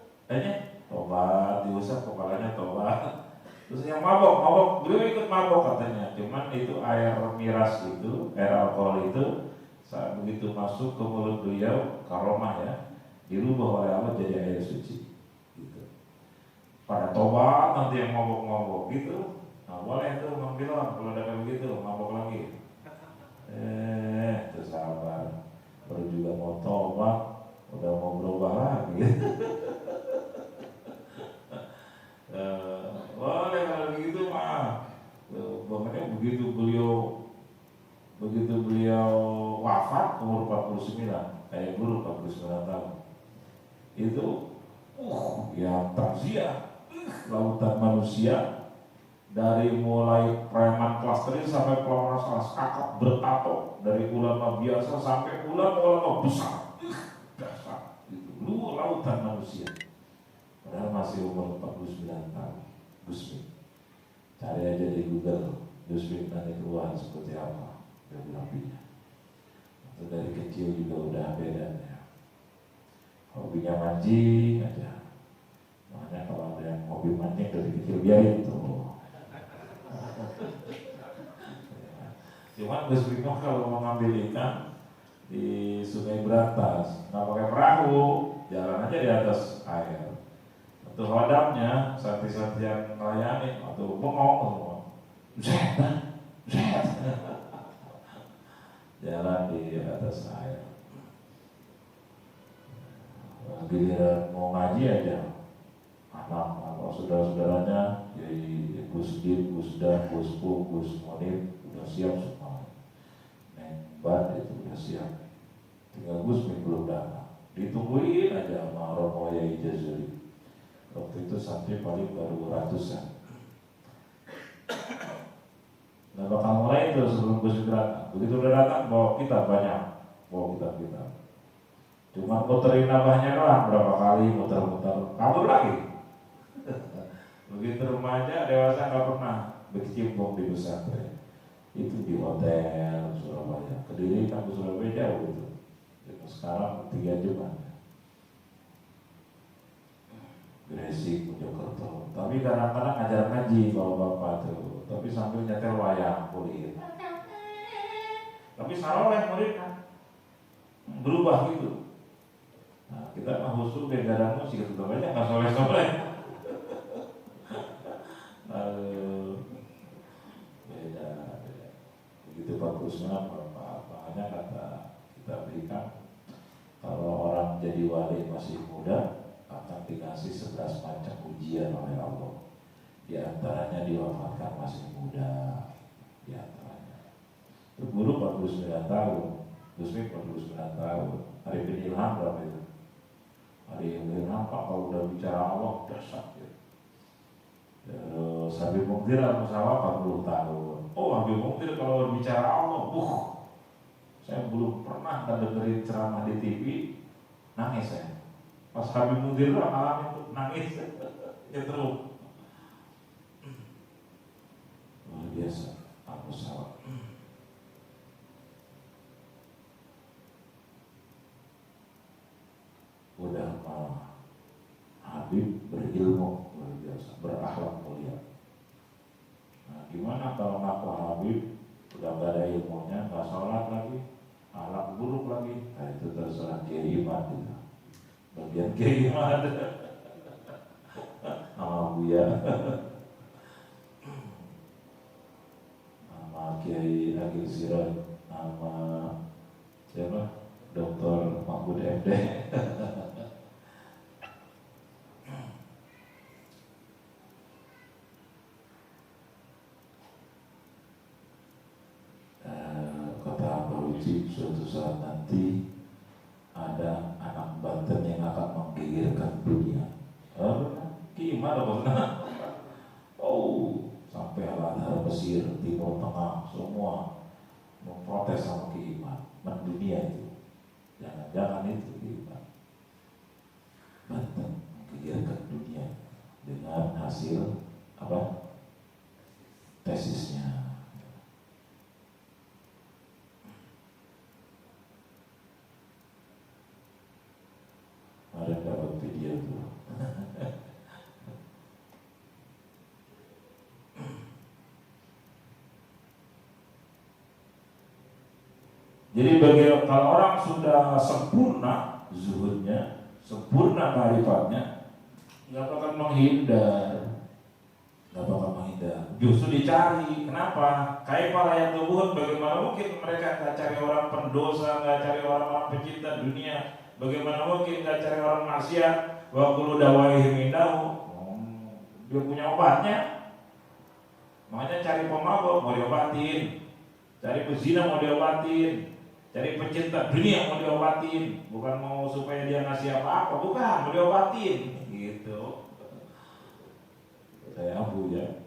tobat, diusap kepalanya tobat. Terus yang mabok, beliau ikut mabok katanya. Cuman itu air miras itu, air alkohol itu, saat begitu masuk ke mulut beliau, karomah ya, dirubah oleh Allah jadi air suci. Gitu. Pada tobat nanti yang mabok gitu. Nah boleh tuh bilang kalau ada kayak begitu, mabok lagi. Terus sabar, baru juga mau tobat. Udah mau berubah lagi. Boleh kalau begitu mah. Makanya begitu beliau wafat umur 49, kayak guru 49 tahun. Itu yang takziah, lautan manusia dari mulai preman kelas 3 sampai kelas kakak bertato, dari ulama biasa sampai ulama besar. Dasar itu luar lautan manusia. Padahal masih umur 49 tahun. Gusmik, cari aja di Google Gusmik nanti keluar seperti apa biografinya. Atau dari kecil juga udah beda ya. Kalau hobinya mancing aja. Makanya kalau ada yang hobi mancing dari kecil biarin tuh. Cuman Gus Bimo kalau mau ngambil ikan di Sungai Berantas nggak pakai perahu, jalan aja di atas air. Atau hodamnya sakti-sakti yang melayani atau bengong semua. Zet, zet. Jalan di atas air. Giliran mau ngaji aja, anak atau saudara-saudaranya jadi Gus Dim, Gus Dan, Gus Pung, Gus Monir udah siap semua. Neng Bad itu udah siap. Tinggal Gus Min belum datang. Ditungguin aja sama Romo Yai Jazuli. Waktu itu santri paling baru ratusan. Nah bakal mulai itu sebelum Gus Min datang. Begitu udah datang bawa kitab banyak, bawa kitab-kitab. Cuma muterin nabahnya doang berapa kali muter-muter, kabur lagi. Begitu remaja dewasa nggak pernah berkecimpung di pesantren. Itu di hotel Surabaya. Kediri kan ke Surabaya jauh gitu. Sekarang 3 jam. Gresik, Mojokerto. Tapi kadang-kadang ngajar ngaji kalau bapak tuh. Tapi sambil nyetel wayang kulit. Tapi saroleh muridnya berubah gitu. Nah, kita mah khusus beda musik itu banyak nggak soleh-soleh. Beda. Begitu bagusnya makanya kata kita berikan kalau orang jadi wali masih muda akan dikasih 11 macam ujian oleh Allah. Di antaranya diwafatkan masih muda. Di antaranya. Itu guru 49 tahun, Gus Min 49 tahun. Arifin Ilham berapa itu? Arifin Ilham Pak kalau udah bicara Allah udah sakit. Terus Habib Mukhtir Al-Musawa 40 tahun. Oh Habib Mukhtir kalau berbicara Allah, saya belum pernah dengerin ceramah di TV, nangis saya. Pas Habib Mukhtir ngalamin itu nangis, terus luar biasa Al-Musawa. Udah Habib berilmu luar biasa, berakhlak mulia. Nah, gimana kalau ngaku Habib udah gak ada ilmunya, gak sholat lagi, akhlak buruk lagi? Nah itu terserah Kiai Iman gitu. Bagian Kiai Iman sama Buya, sama Kiai Agil Siroj, sama siapa? Dr. Mahfud MD. Suatu saat nanti ada anak Banten yang akan menggigirkan dunia. Gimana benar? Oh, sampai Al-Azhar Mesir, Timur Tengah, semua memprotes sama Kiiman. Mendunia itu, jangan-jangan itu Kiiman. Banten menggigirkan dunia dengan hasil apa? Tesisnya. Ada dapat video tuh. Jadi kalau orang sudah sempurna zuhudnya, sempurna marifatnya, nggak bakal menghindar, justru dicari. Kenapa? Kayak para yang tubuh, bagaimana mungkin mereka nggak cari orang pendosa, nggak cari orang-orang pecinta dunia? Bagaimana mungkin nggak cari orang maksiat? Wa kullu dawaihim indahu. Dia punya obatnya. Makanya cari pemabuk mau diobatin, cari pezina mau diobatin, cari pecinta dunia mau diobatin. Bukan mau supaya dia ngasih apa-apa, bukan, mau diobatin. Gitu. Saya Abu ya.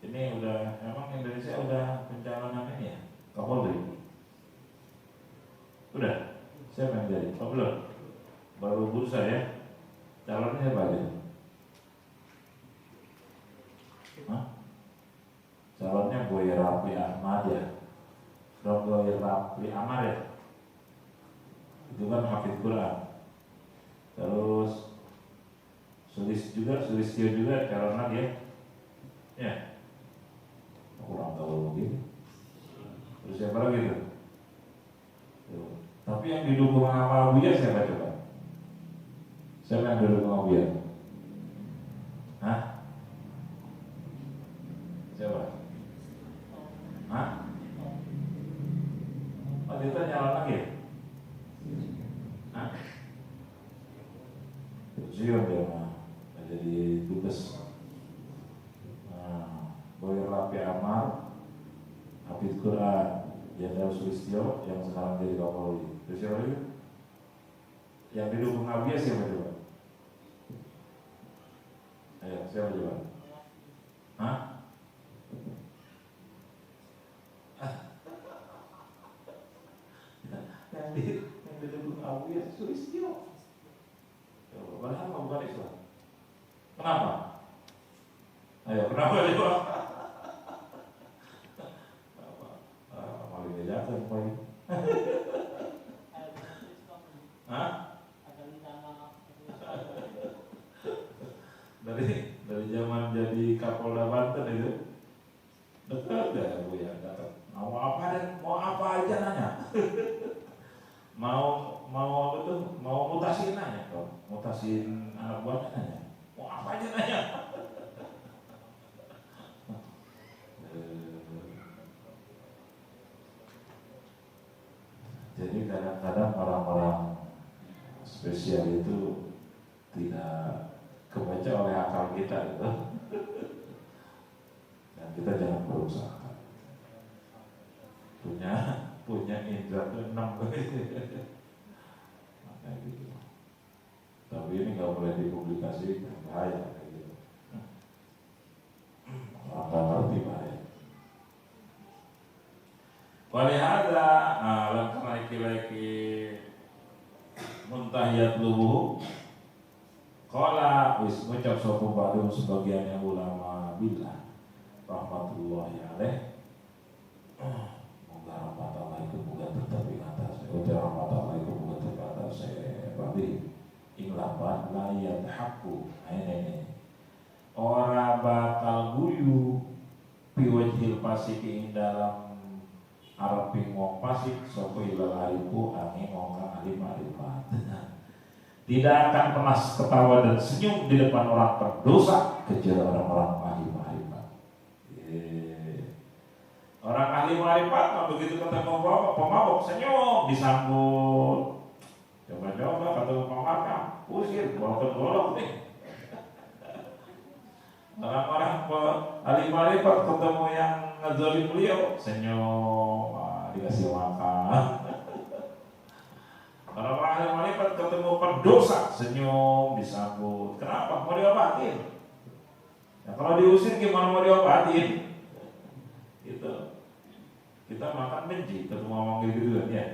Ini udah, emang Indonesia udah pencalonan ini ya? Kapolri? Udah? Siapa yang jadi? Oh belum? Baru bursa ya? Calonnya apa aja? Hah? Calonnya Boy Rafli Ahmad ya? Boy Rafli Ahmad ya? Itu kan hafidz Quran. Terus Sulistyo juga karena dia ya kurang tahu mungkin. Terus siapa lagi tuh? Tapi yang didukung sama Buya siapa coba? Siapa yang didukung sama Buya? Hah? Siapa? Hah? Oh, kita nyalon lagi ya? Hah? Zion dia mah jadi dubes. Boyer Rapi Amar, Hafidz Quran, Jenderal Sulistyo yang sekarang jadi Kapolri. Terus siapa lagi? Yang didukung Nabi siapa coba? Ayo, siapa coba? Hah? Yang didukung Nabi Sulistyo. Padahal bukan Islam. Kenapa? Ayo, kenapa coba? Malah bedakan poin. Hah? Dari zaman jadi Kapolda Banten itu dekat ya Bu ya, dekat. Mau apa aja nanya. mau apa tuh? Mau mutasiin nanya kok. Mutasiin anak buahnya nanya. Mau apa aja nanya. Jadi kadang-kadang orang-orang spesial itu tidak kebaca oleh akal kita gitu. Dan kita jangan berusaha punya indra keenam makanya gitu. Tapi ini nggak boleh dipublikasikan, bahaya kayak gitu. Orang nggak ngerti bahaya. Walihada, karena iki-iki muntahiyat lubuh. Qala wis ngucap sapa ba'dhum sebagian yang ulama billah rahmatullahi alaih. Moga rahmat Allah itu moga tetap ing atas. Rahmat Allah itu moga tetap atas babi ing lapan layat hakku. Ini ora bakal guyu piwajhil pasiki ing dalam areping wong fasik sapa ilal hariku angin wong ahli marifat. Tidak akan pernah ketawa dan senyum di depan orang berdosa kecuali orang-orang ahli marifat. Orang ahli marifat begitu ketemu pemabok senyum disambut. Coba-coba ketemu pemakam usir golok nih. Orang-orang ahli marifat ketemu yang ngezolim beliau senyum, dikasih makan. Orang-orang ahli marifat ketemu pendosa senyum, disambut. Kenapa? Mau diobatin. Ya, kalau diusir gimana mau diobatin? Gitu. Kita makan benci ketemu ngomong gitu kan ya.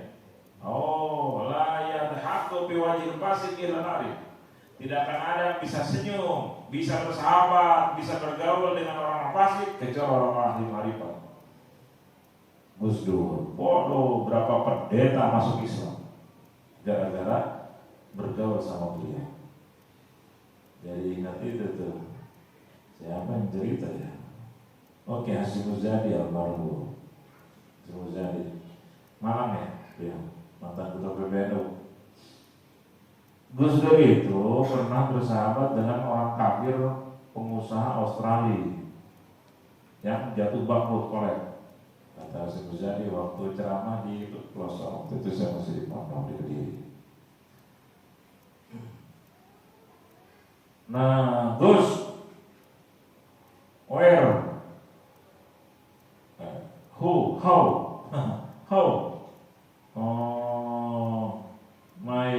Oh, la yadhaqu bi wajhil fasik ila nari. Tidak akan ada yang bisa senyum, bisa bersahabat, bisa bergaul dengan orang fasik kecuali orang ahli marifat. Gus Dur, bodoh berapa pendeta masuk Islam gara-gara bergaul sama beliau. Jadi ingat itu tuh. Siapa yang cerita ya? Oke, Hasyim Muzadi almarhum. Hasyim Muzadi. Malam ya, mantan ketua PBNU. Gus Dur itu pernah bersahabat dengan orang kafir pengusaha Australia yang jatuh bangkrut kolek. Kata Hasyim Muzadi waktu ceramah di pelosok, waktu itu saya masih di pondok di Kediri. Nah, Gus, where, who, how, my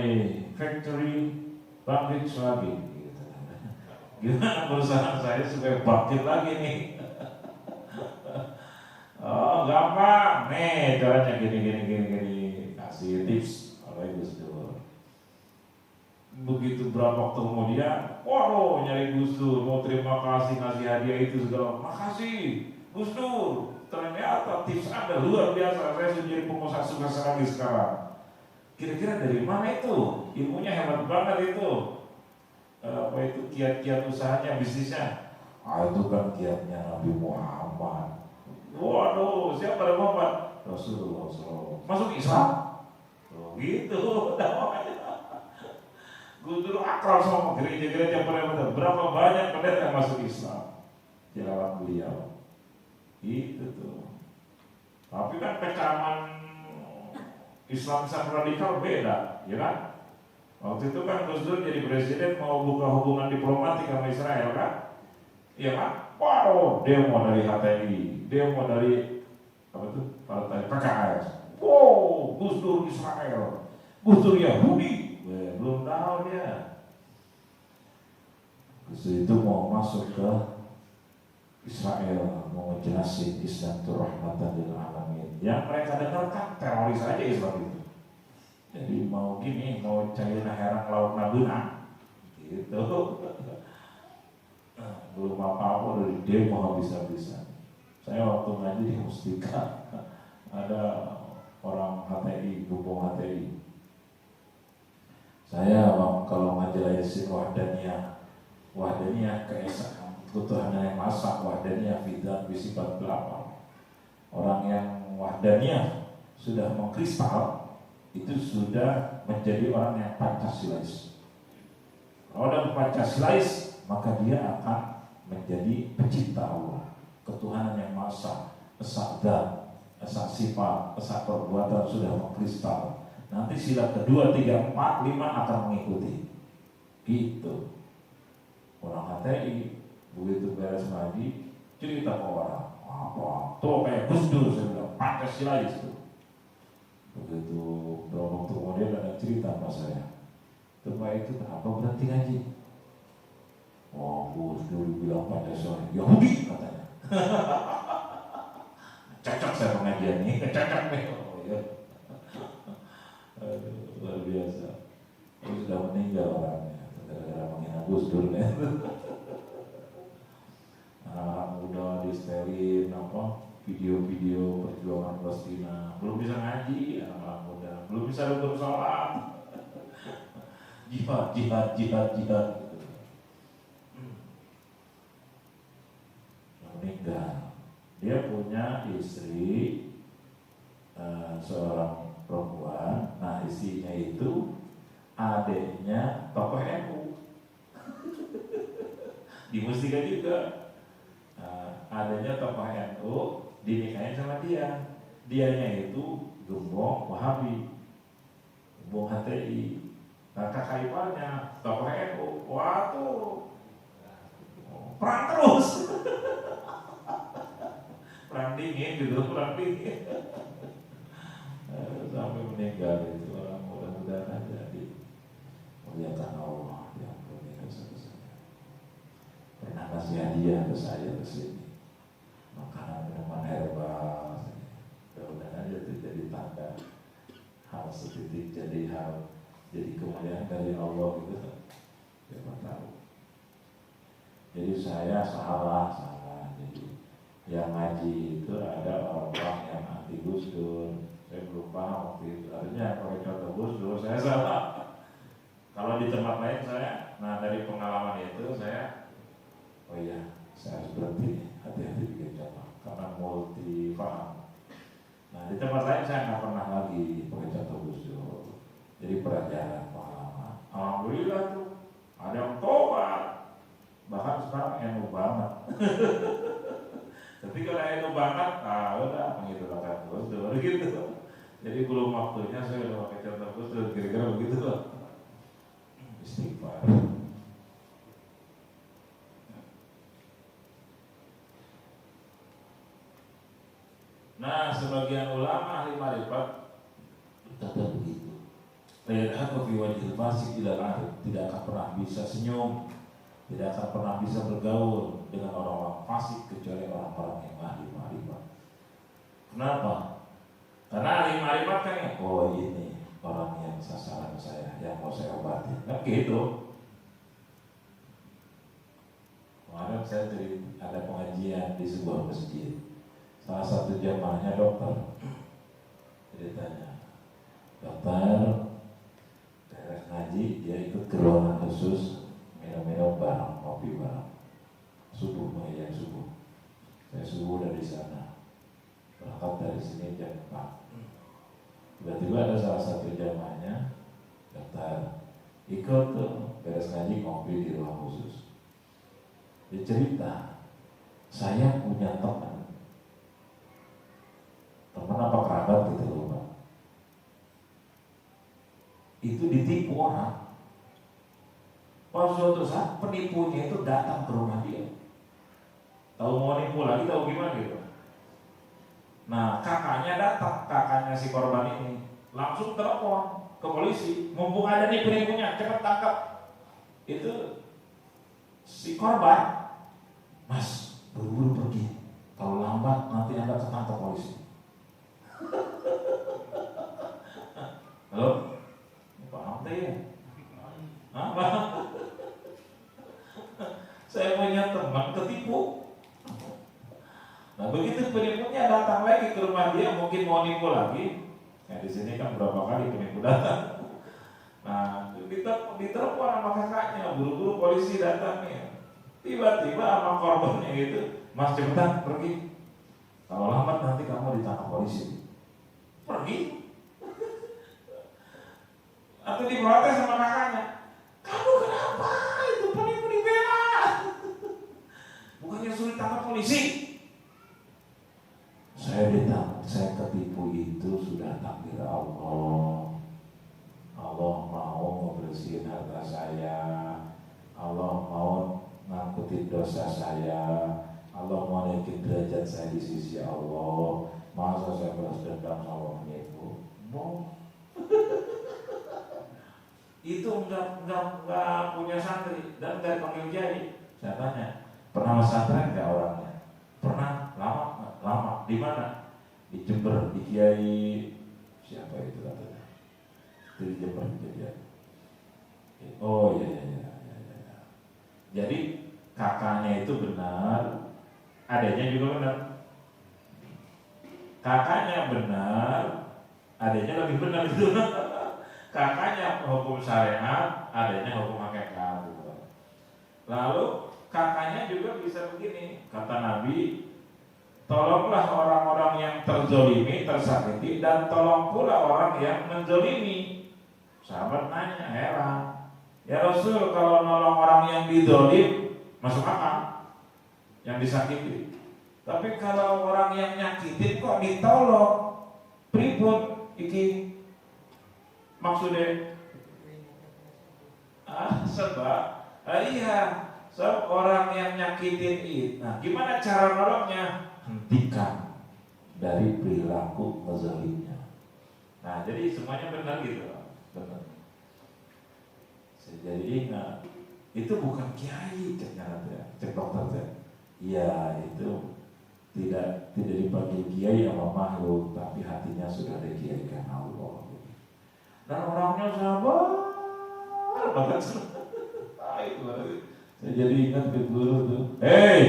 factory bangkit lagi. Gimana perusahaan saya supaya bangkit lagi nih? Oh, gampang. Nih caranya gini. Kasih tips oleh Gus Dur. Begitu berapa waktu kemudian, waduh nyari Gus Dur, mau terima kasih ngasih hadiah itu segala. Makasih Gus Dur. Ternyata tips Anda luar biasa. Saya sudah jadi pengusaha sukses lagi sekarang. Kira-kira dari mana itu? Ilmunya hebat banget itu. Apa itu kiat-kiat usahanya, bisnisnya? Itu kan kiatnya Nabi Muhammad. Waduh, siapa Nabi Muhammad? Rasulullah SAW. Masuk Islam? Oh, gitu. Gue dulu akrab sama gereja-gereja pendeta. Berapa banyak pendeta yang masuk Islam di dalam beliau. Itu tuh. Tapi kan kecaman Islam radikal beda, ya kan? Waktu itu kan Gus Dur jadi presiden mau buka hubungan diplomatik sama Israel kan? Iya kan? Wow, demo dari HTI, demo dari apa tuh? Partai PKS. Wow, Gus Dur Israel, Gus Dur Yahudi. Belum tahu dia. Gus Dur itu mau masuk ke Israel, mau ngejelasin Islam itu rahmatan lil alamin. Yang mereka dengarkan teroris aja Islam itu. Jadi mau gini, mau China herang laut Nabuna, gitu. Belum apa-apa dari demo habis-habisan. Saya waktu ngaji di Mustika ada orang HTI, gubung HTI. Saya kalau ngajelasin wahdaniyah keesaan, ketuhanan yang maha, wahdaniyah fidan bisifat belakang. Orang yang wahdaniyah sudah mengkristal, itu sudah menjadi orang yang Pancasilais. Kalau orang Pancasilais, maka dia akan menjadi pecinta Allah, ketuhanan yang maha, esa dan esa sifat, esa perbuatan sudah mengkristal. Nanti sila kedua, 3, 4, 5 akan mengikuti. Gitu. Orang HTI begitu beres ngaji, cerita ke orang, apa? Tuh kayak Gus Dur, saya bilang Pancasilais itu. Begitu beberapa waktu kemudian ada cerita sama saya. Coba itu kenapa berhenti ngaji? Wah, Gus Dur bilang Pancasila Yahudi katanya. Cocok saya pengajian ini, cocok nih. Oh ya. Luar biasa. Dia sudah meninggal orangnya gara-gara menghina Gus Dur kan. Anak-anak muda disetelin video-video perjuangan Palestina, belum bisa ngaji anak-anak muda, belum bisa rukun sholat. jihad gitu. Meninggal. Dia punya istri seorang perempuan. Nah, istrinya itu adiknya tokoh NU di Mustika juga. Adanya tokoh NU dinikahin sama dia. Dianya itu gembong Wahabi, gembong HTI. Nah, kakak iparnya tokoh NU. Waduh, perang terus. Perang dingin gitu, perang dingin. Sampai meninggal itu orang, mudah-mudahan aja dimuliakan Allah yang punya dosa-dosanya. Pernah kasih hadiah ke saya ke sini, makanan minuman herbal. Mudah-mudahan aja itu jadi tanda hal setitik, jadi kemuliaan dari Allah gitu. Siapa tahu. Jadi saya salah. Jadi yang ngaji itu ada orang-orang yang anti Gus Dur. Saya belum paham waktu itu. Artinya pakai contoh Gus Dur saya salah. Kalau di tempat lain saya, nah dari pengalaman itu saya, oh iya, saya harus berhenti, hati-hati bikin contoh karena multi paham. Nah di tempat lain saya nggak pernah lagi pakai contoh Gus Dur. Jadi pelajaran pengalaman. Alhamdulillah tuh ada yang tobat. Bahkan sekarang NU banget. Tapi kalau NU banget, udah mengidolakan Gus Dur gitu. Jadi belum waktunya saya udah pakai contoh Gus Dur, kira-kira begitu loh. Istighfar. Nah, sebagian ulama ahli marifat kata begitu. Lihat fi wajhil fasik tidak akan pernah bisa senyum, tidak akan pernah bisa bergaul dengan orang-orang fasik kecuali orang-orang yang ahli marifat. Kenapa? Karena ahli marifat kan ya, oh ini orang yang sasaran saya, yang mau saya obati. Kan gitu. Kemarin saya ada pengajian di sebuah masjid. Salah satu jamaahnya dokter. Jadi tanya, dokter, ke ruangan khusus, minum-minum bareng, kopi bareng. Subuh, menghijab subuh. Saya subuh dari sana, berangkat dari sini jam 4. Tiba-tiba ada salah satu jamaahnya daftar, ikut tuh beres ngaji ngopi di ruang khusus. Dia cerita, saya punya teman apa kerabat gitu loh Pak, itu ditipu orang. Pas suatu saat penipunya itu datang ke rumah dia, tahu mau nipu lagi, tahu gimana gitu. Nah kakaknya datang, kakaknya si korban ini langsung telepon ke polisi, mumpung ada nih penipunya, cepat tangkap. Itu si korban, Mas buru-buru pergi, kalau lambat nanti Anda ketangkap polisi. Halo, paham teh ya? Saya punya teman ketipu. Nah begitu penipunya datang lagi ke rumah dia, mungkin mau nipu lagi. Nah di sini kan berapa kali penipu datang. Nah kita ditelepon sama kakaknya, buru-buru polisi datang nih. Tiba-tiba sama korbannya itu, Mas cepetan pergi. Kalau lambat nanti kamu ditangkap polisi. Pergi. Atau diprotes sama kakaknya, kamu kenapa itu penipu dibela? Bukannya suruh tangkap polisi. Saya ketipu itu sudah takdir Allah. Allah mau membersihin harta saya, Allah mau ngangkutin dosa saya, Allah mau naikin derajat saya di sisi Allah. Masa saya balas dendam sama penipu? No. Itu enggak punya santri dan enggak panggil kiai. Saya tanya, pernah pesantren enggak orangnya? Pernah, lama. Di mana? Di Jember, di Kiai siapa itu katanya? Di Jember kejadian. Oh iya. Jadi kakaknya itu benar, adanya juga benar. Kakaknya benar, adanya lebih benar itu. Kakaknya hukum syariat, adanya hukum hakikat. Lalu kakaknya juga bisa begini, kata Nabi, tolonglah orang-orang yang terzolimi, tersakiti, dan tolong pula orang yang menzolimi. Sahabat nanya, heran, ya Rasul, kalau nolong orang yang dizolim masuk akal, yang disakiti. Tapi kalau orang yang nyakitin kok ditolong, pripun iki? Maksudnya sebab orang yang nyakitin itu. Nah, gimana cara nolongnya? Hentikan dari perilaku ngezalimnya. Nah, jadi semuanya benar gitu, benar. Jadi ingat, itu bukan kiai, cek dokter. Iya, itu tidak dipanggil kiai sama makhluk, tapi hatinya sudah dikiaikan Allah. Dan orangnya sabar banget. Saya jadi ingat ke guru tuh. Hei,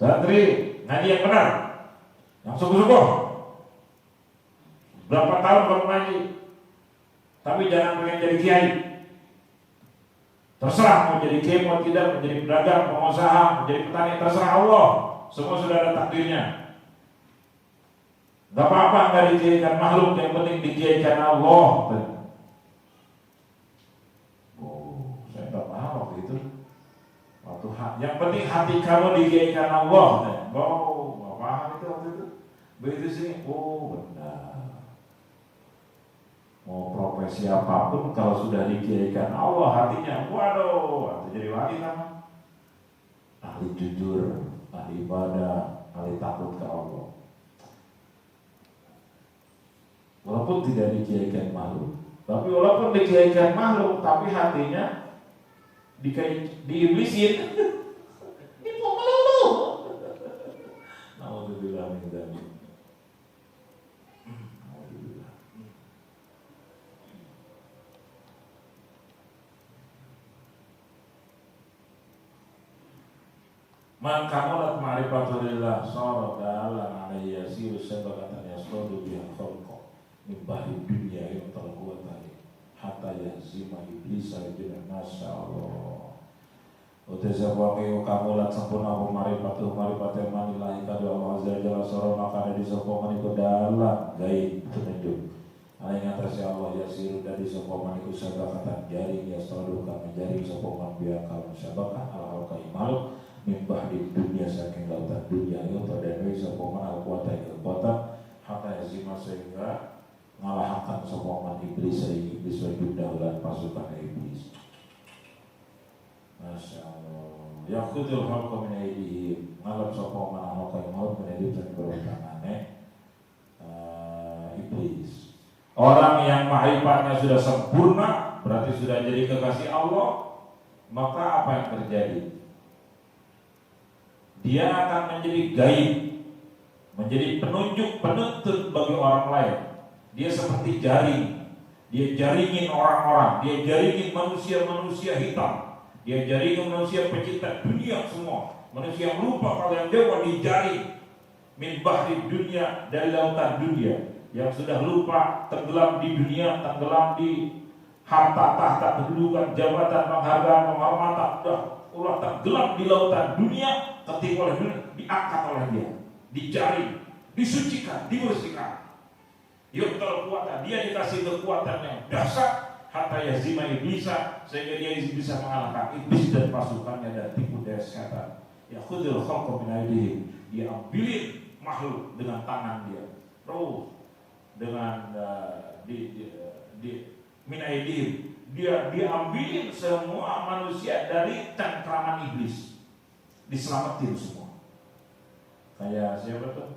santri, ngaji yang benar, yang sungguh-sungguh. Berapa tahun kamu ngaji, tapi jangan pengen jadi kiai. Terserah mau jadi kiai, mau tidak, mau jadi pedagang, pengusaha, mau jadi petani, terserah Allah. Semua sudah ada takdirnya. Gak apa-apa nggak dikiaikan makhluk, yang penting dikiaikan Allah. Yang penting hati kamu dikiaikan Allah. Oh, paham itu waktu itu. Begitu sini, oh benar. Mau profesi apapun kalau sudah dikiaikan Allah hatinya, waduh, jadi wali kan. Ahli jujur, ahli ibadah, ahli takut ke Allah. Walaupun tidak dikiaikan makhluk, tapi walaupun dikiaikan makhluk, tapi hatinya diiblisin. Man kamulat ma'rifatulillah sara da'alan alaihi yasiru sabaqatan yasqadu biha khalqa min bahri dunya yang terkuat tadi hatta yazima iblis ajna masyaallah. Utai sabuangi kamulat sempurna marifatu marifate manillahi kadu Allah azza jalla soro maka dari sapa maniku dalam gaib petunjuk. Aing atase Allah yasiru dari sapa maniku sabakatan jaring ya selalu kami jaring sapa man biya kalau sabakah al kaimal mimbah di dunia saking lautan dunia itu dan sapa man al kuwata kekuatan hatta yazima sehingga ngalahkan sapa man iblis iblis wajib daulat pasukan iblis. Masya Allah. Ya khudul halqa min aydihim ngalap sapa man halqa maut min aydihim dan bertangannya iblis. Orang yang ma'rifatnya sudah sempurna berarti sudah jadi kekasih Allah, maka apa yang terjadi? Dia akan menjadi gaib, menjadi penunjuk penuntut bagi orang lain. Dia seperti jaring, dia jaringin orang-orang, dia jaringin manusia-manusia hitam. Dia jaring manusia pecinta dunia semua. Manusia yang lupa kalau yang dewa dijaring min bahri dunia dari lautan dunia. Yang sudah lupa tenggelam di dunia, tenggelam di harta tahta kedudukan jabatan penghargaan penghormatan, ulah tenggelam di lautan dunia ketika oleh dunia diangkat oleh dia, dijaring, disucikan, dibersihkan. Yuktal kuatan, dia dikasih kekuatan yang dahsyat. Hatta yazima iblisa sehingga dia bisa mengalahkan iblis dan pasukannya dan tipu daya setan. Ya khudul khalqa min aydihim, dia ambilin makhluk dengan tangan dia, roh dengan min aydihim, dia ambilin semua manusia dari cengkraman iblis, diselamatin semua. Kayak siapa tuh?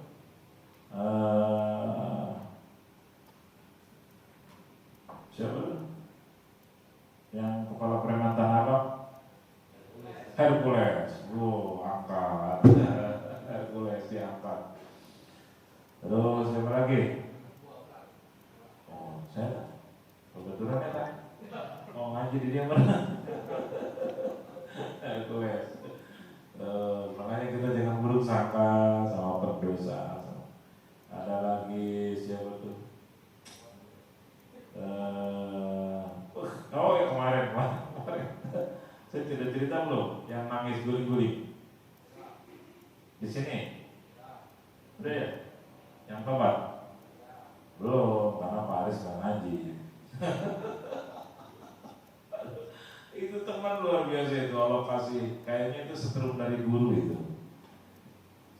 Siapa tuh? Yang kepala preman Tanah Abang? Hercules. Angkat. Hercules diangkat. Terus siapa lagi? Oh, saya kebetulan ya kan? Oh, ngaji di dia mana? Hercules. Makanya kita jangan buruk sangka sama pendosa. Ada lagi siapa tuh? Oh ya kemarin saya tidak cerita belum yang nangis guling-guling di sini udah ya yang tobat belum karena Pak Aris nggak ngaji. Itu teman luar biasa itu Allah kasih kayaknya itu setrum dari guru itu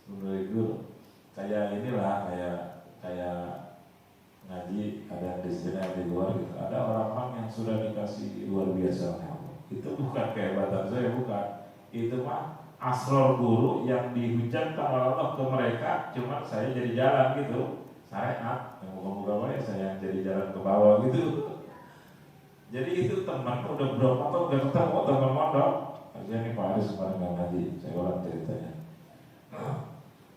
setrum dari guru kayak inilah kayak ngaji ada di sini ada di luar gitu. Ada orang-orang yang sudah dikasih luar biasa oleh Allah. Itu bukan kehebatan saya, bukan. Itu mah asror guru yang dihujatkan oleh Allah ke mereka. Cuma saya jadi jalan gitu. Syariat yang buka-buka ya saya jadi jalan ke bawah gitu. Jadi itu teman udah berapa tahun gak ketemu teman mondok. Aja nih Pak Aris kemarin nggak ngaji. Saya ulang ceritanya.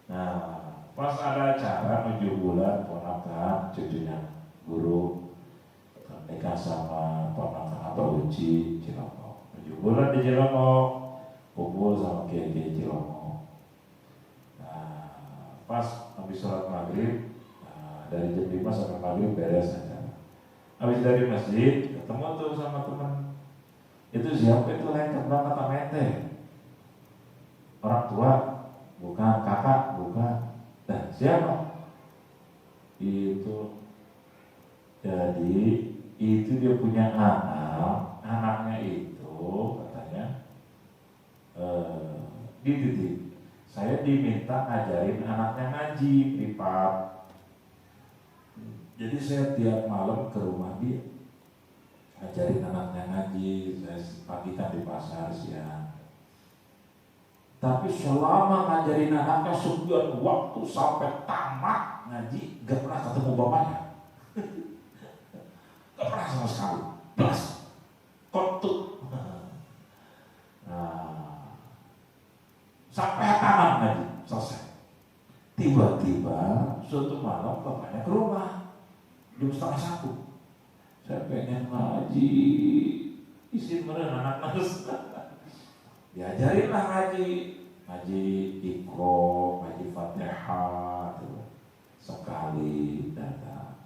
Nah. Pas ada acara 7 bulan ponakan cucunya guru nikah sama ponakan Abah Uci Cilongok. 7 bulan di Cilongok kumpul sama kiai Cilongok. Nah, pas habis sholat maghrib, dari jam 5 sampai maghrib beres acara. Habis dari masjid ketemu tuh sama teman. Itu siapa itu lengkap banget sama ente. Orang tua, bukan kakak, bukan. Nah, siapa? Itu jadi itu dia punya anak, anaknya itu katanya dididik. Saya diminta ngajarin anaknya ngaji privat. Jadi saya tiap malam ke rumah dia ngajarin anaknya ngaji. Saya pagikan di pasar siang. Tapi selama ngajarin anaknya sebulan waktu sampai tamat ngaji, gak pernah ketemu bapaknya. Gak pernah sama sekali. Plus, kontut. Nah, sampai tamat ngaji, selesai. Tiba-tiba suatu malam bapaknya ke rumah, jam 12:30. Saya pengen ngaji, izin meren anak nangis. Diajarinlah ngaji Iqra, ngaji Fatihah sekali datang.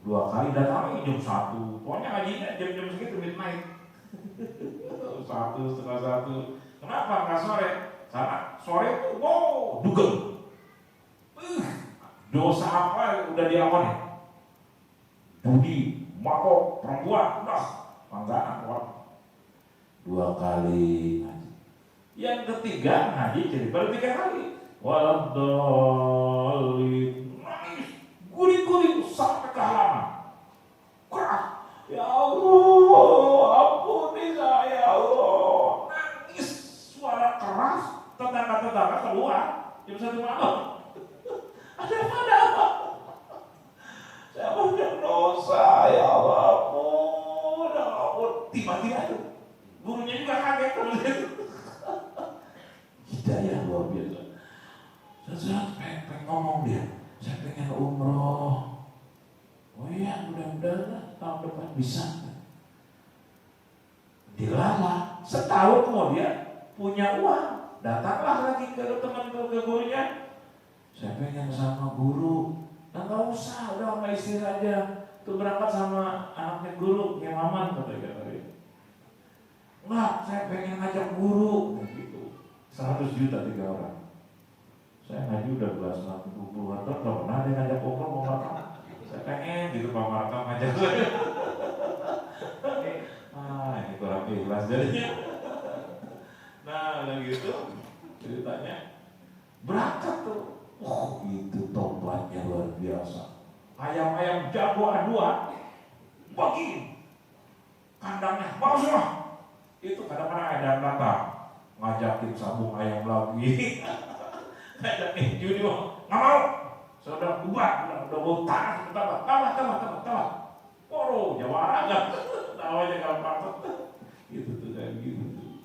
2 kali datang lagi jam 1. Pokoknya ngajinya jam-jam segitu midnight. 1, setengah 1. Kenapa nggak sore? Karena sore itu dugem. Dosa apa udah diampuni? Budi, mabok, perempuan, udah langganan kuat. 2 kali ngaji. Yang ketiga ngaji jadi baru 3 kali. Waladhalin, nangis, guling-guling sampai ke halaman. Keras, ya Allah, ampuni saya ya Allah. Nangis, suara keras, tetangga-tetangga keluar jam 1 malam. Ada apa? Saya banyak dosa, ya Allah, ampun. Tiba-tiba itu gurunya juga kaget terus itu. Hidayah luar biasa. Saya pengen ngomong dia, saya pengen umroh. Oh iya, mudah-mudahan tahun depan bisa. Dilala, setahun kemudian punya uang, datanglah lagi ke teman ke gurunya. Saya pengen sama guru. Nah, nggak usah, udah sama istri aja. Tuh berangkat sama anaknya guru, yang Maman katanya. Enggak, saya pengen ngajak guru. Gitu. 100 juta 3 orang. Saya ngaji udah belasan puluhan tahun, gak pernah dia ngajak umroh mau makan. Saya pengen gitu Pak Markam ngajak saya. Ini kurang ikhlas jadinya. Nah, udah gitu ceritanya berangkat tuh. Itu tobatnya luar biasa. Ayam-ayam jago aduan, bagi kandangnya, bawa semua. Itu kadang-kadang ada yang datang ngajakin sambung ayam lagi. Ngajakin judi, nggak mau. Sudah bubar, udah mau tanah, tambah. Waduh, jawara nggak? Namanya gampang. Gitu tuh kayak gitu tuh.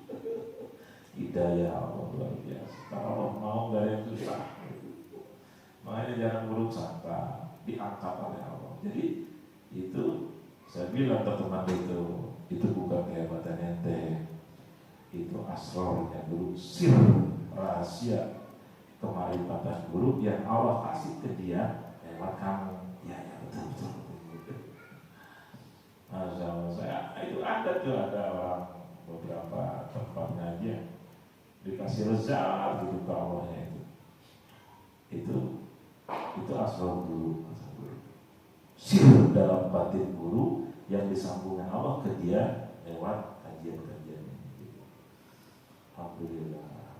Hidayah Allah luar biasa. Kalau mau nggak yang susah. Makanya jangan buruk sangka, diangkat oleh Allah. Jadi itu saya bilang ke teman itu bukan kehebatan ente, itu asrornya guru, sir rahasia kemarifatan guru yang Allah kasih ke dia lewat kamu. Ya betul. Masya Allah, itu ada orang beberapa tempat ngaji dikasih rezeki gitu ke Allahnya itu asror guru. Sir dalam batin guru yang disambungkan Allah ke dia lewat kajian-kajian ini. Alhamdulillah.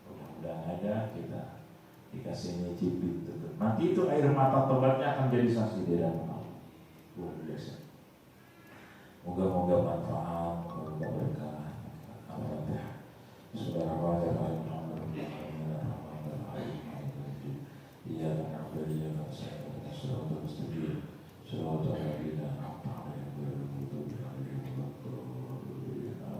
Mudah-mudahan aja kita dikasih nyicipin itu. Nanti itu air mata tobatnya akan jadi saksi di dalam Allah. Luar biasa. Moga-moga manfaat, moga berkah. Alhamdulillah. Bismillahirrahmanirrahim. Iya, alhamdulillah. Suratul Mustaqim, Suratul Al-Bina, Al-Ta'ala, Al-Butuh, Al-Butuh, Al-Butuh, Al-Butuh,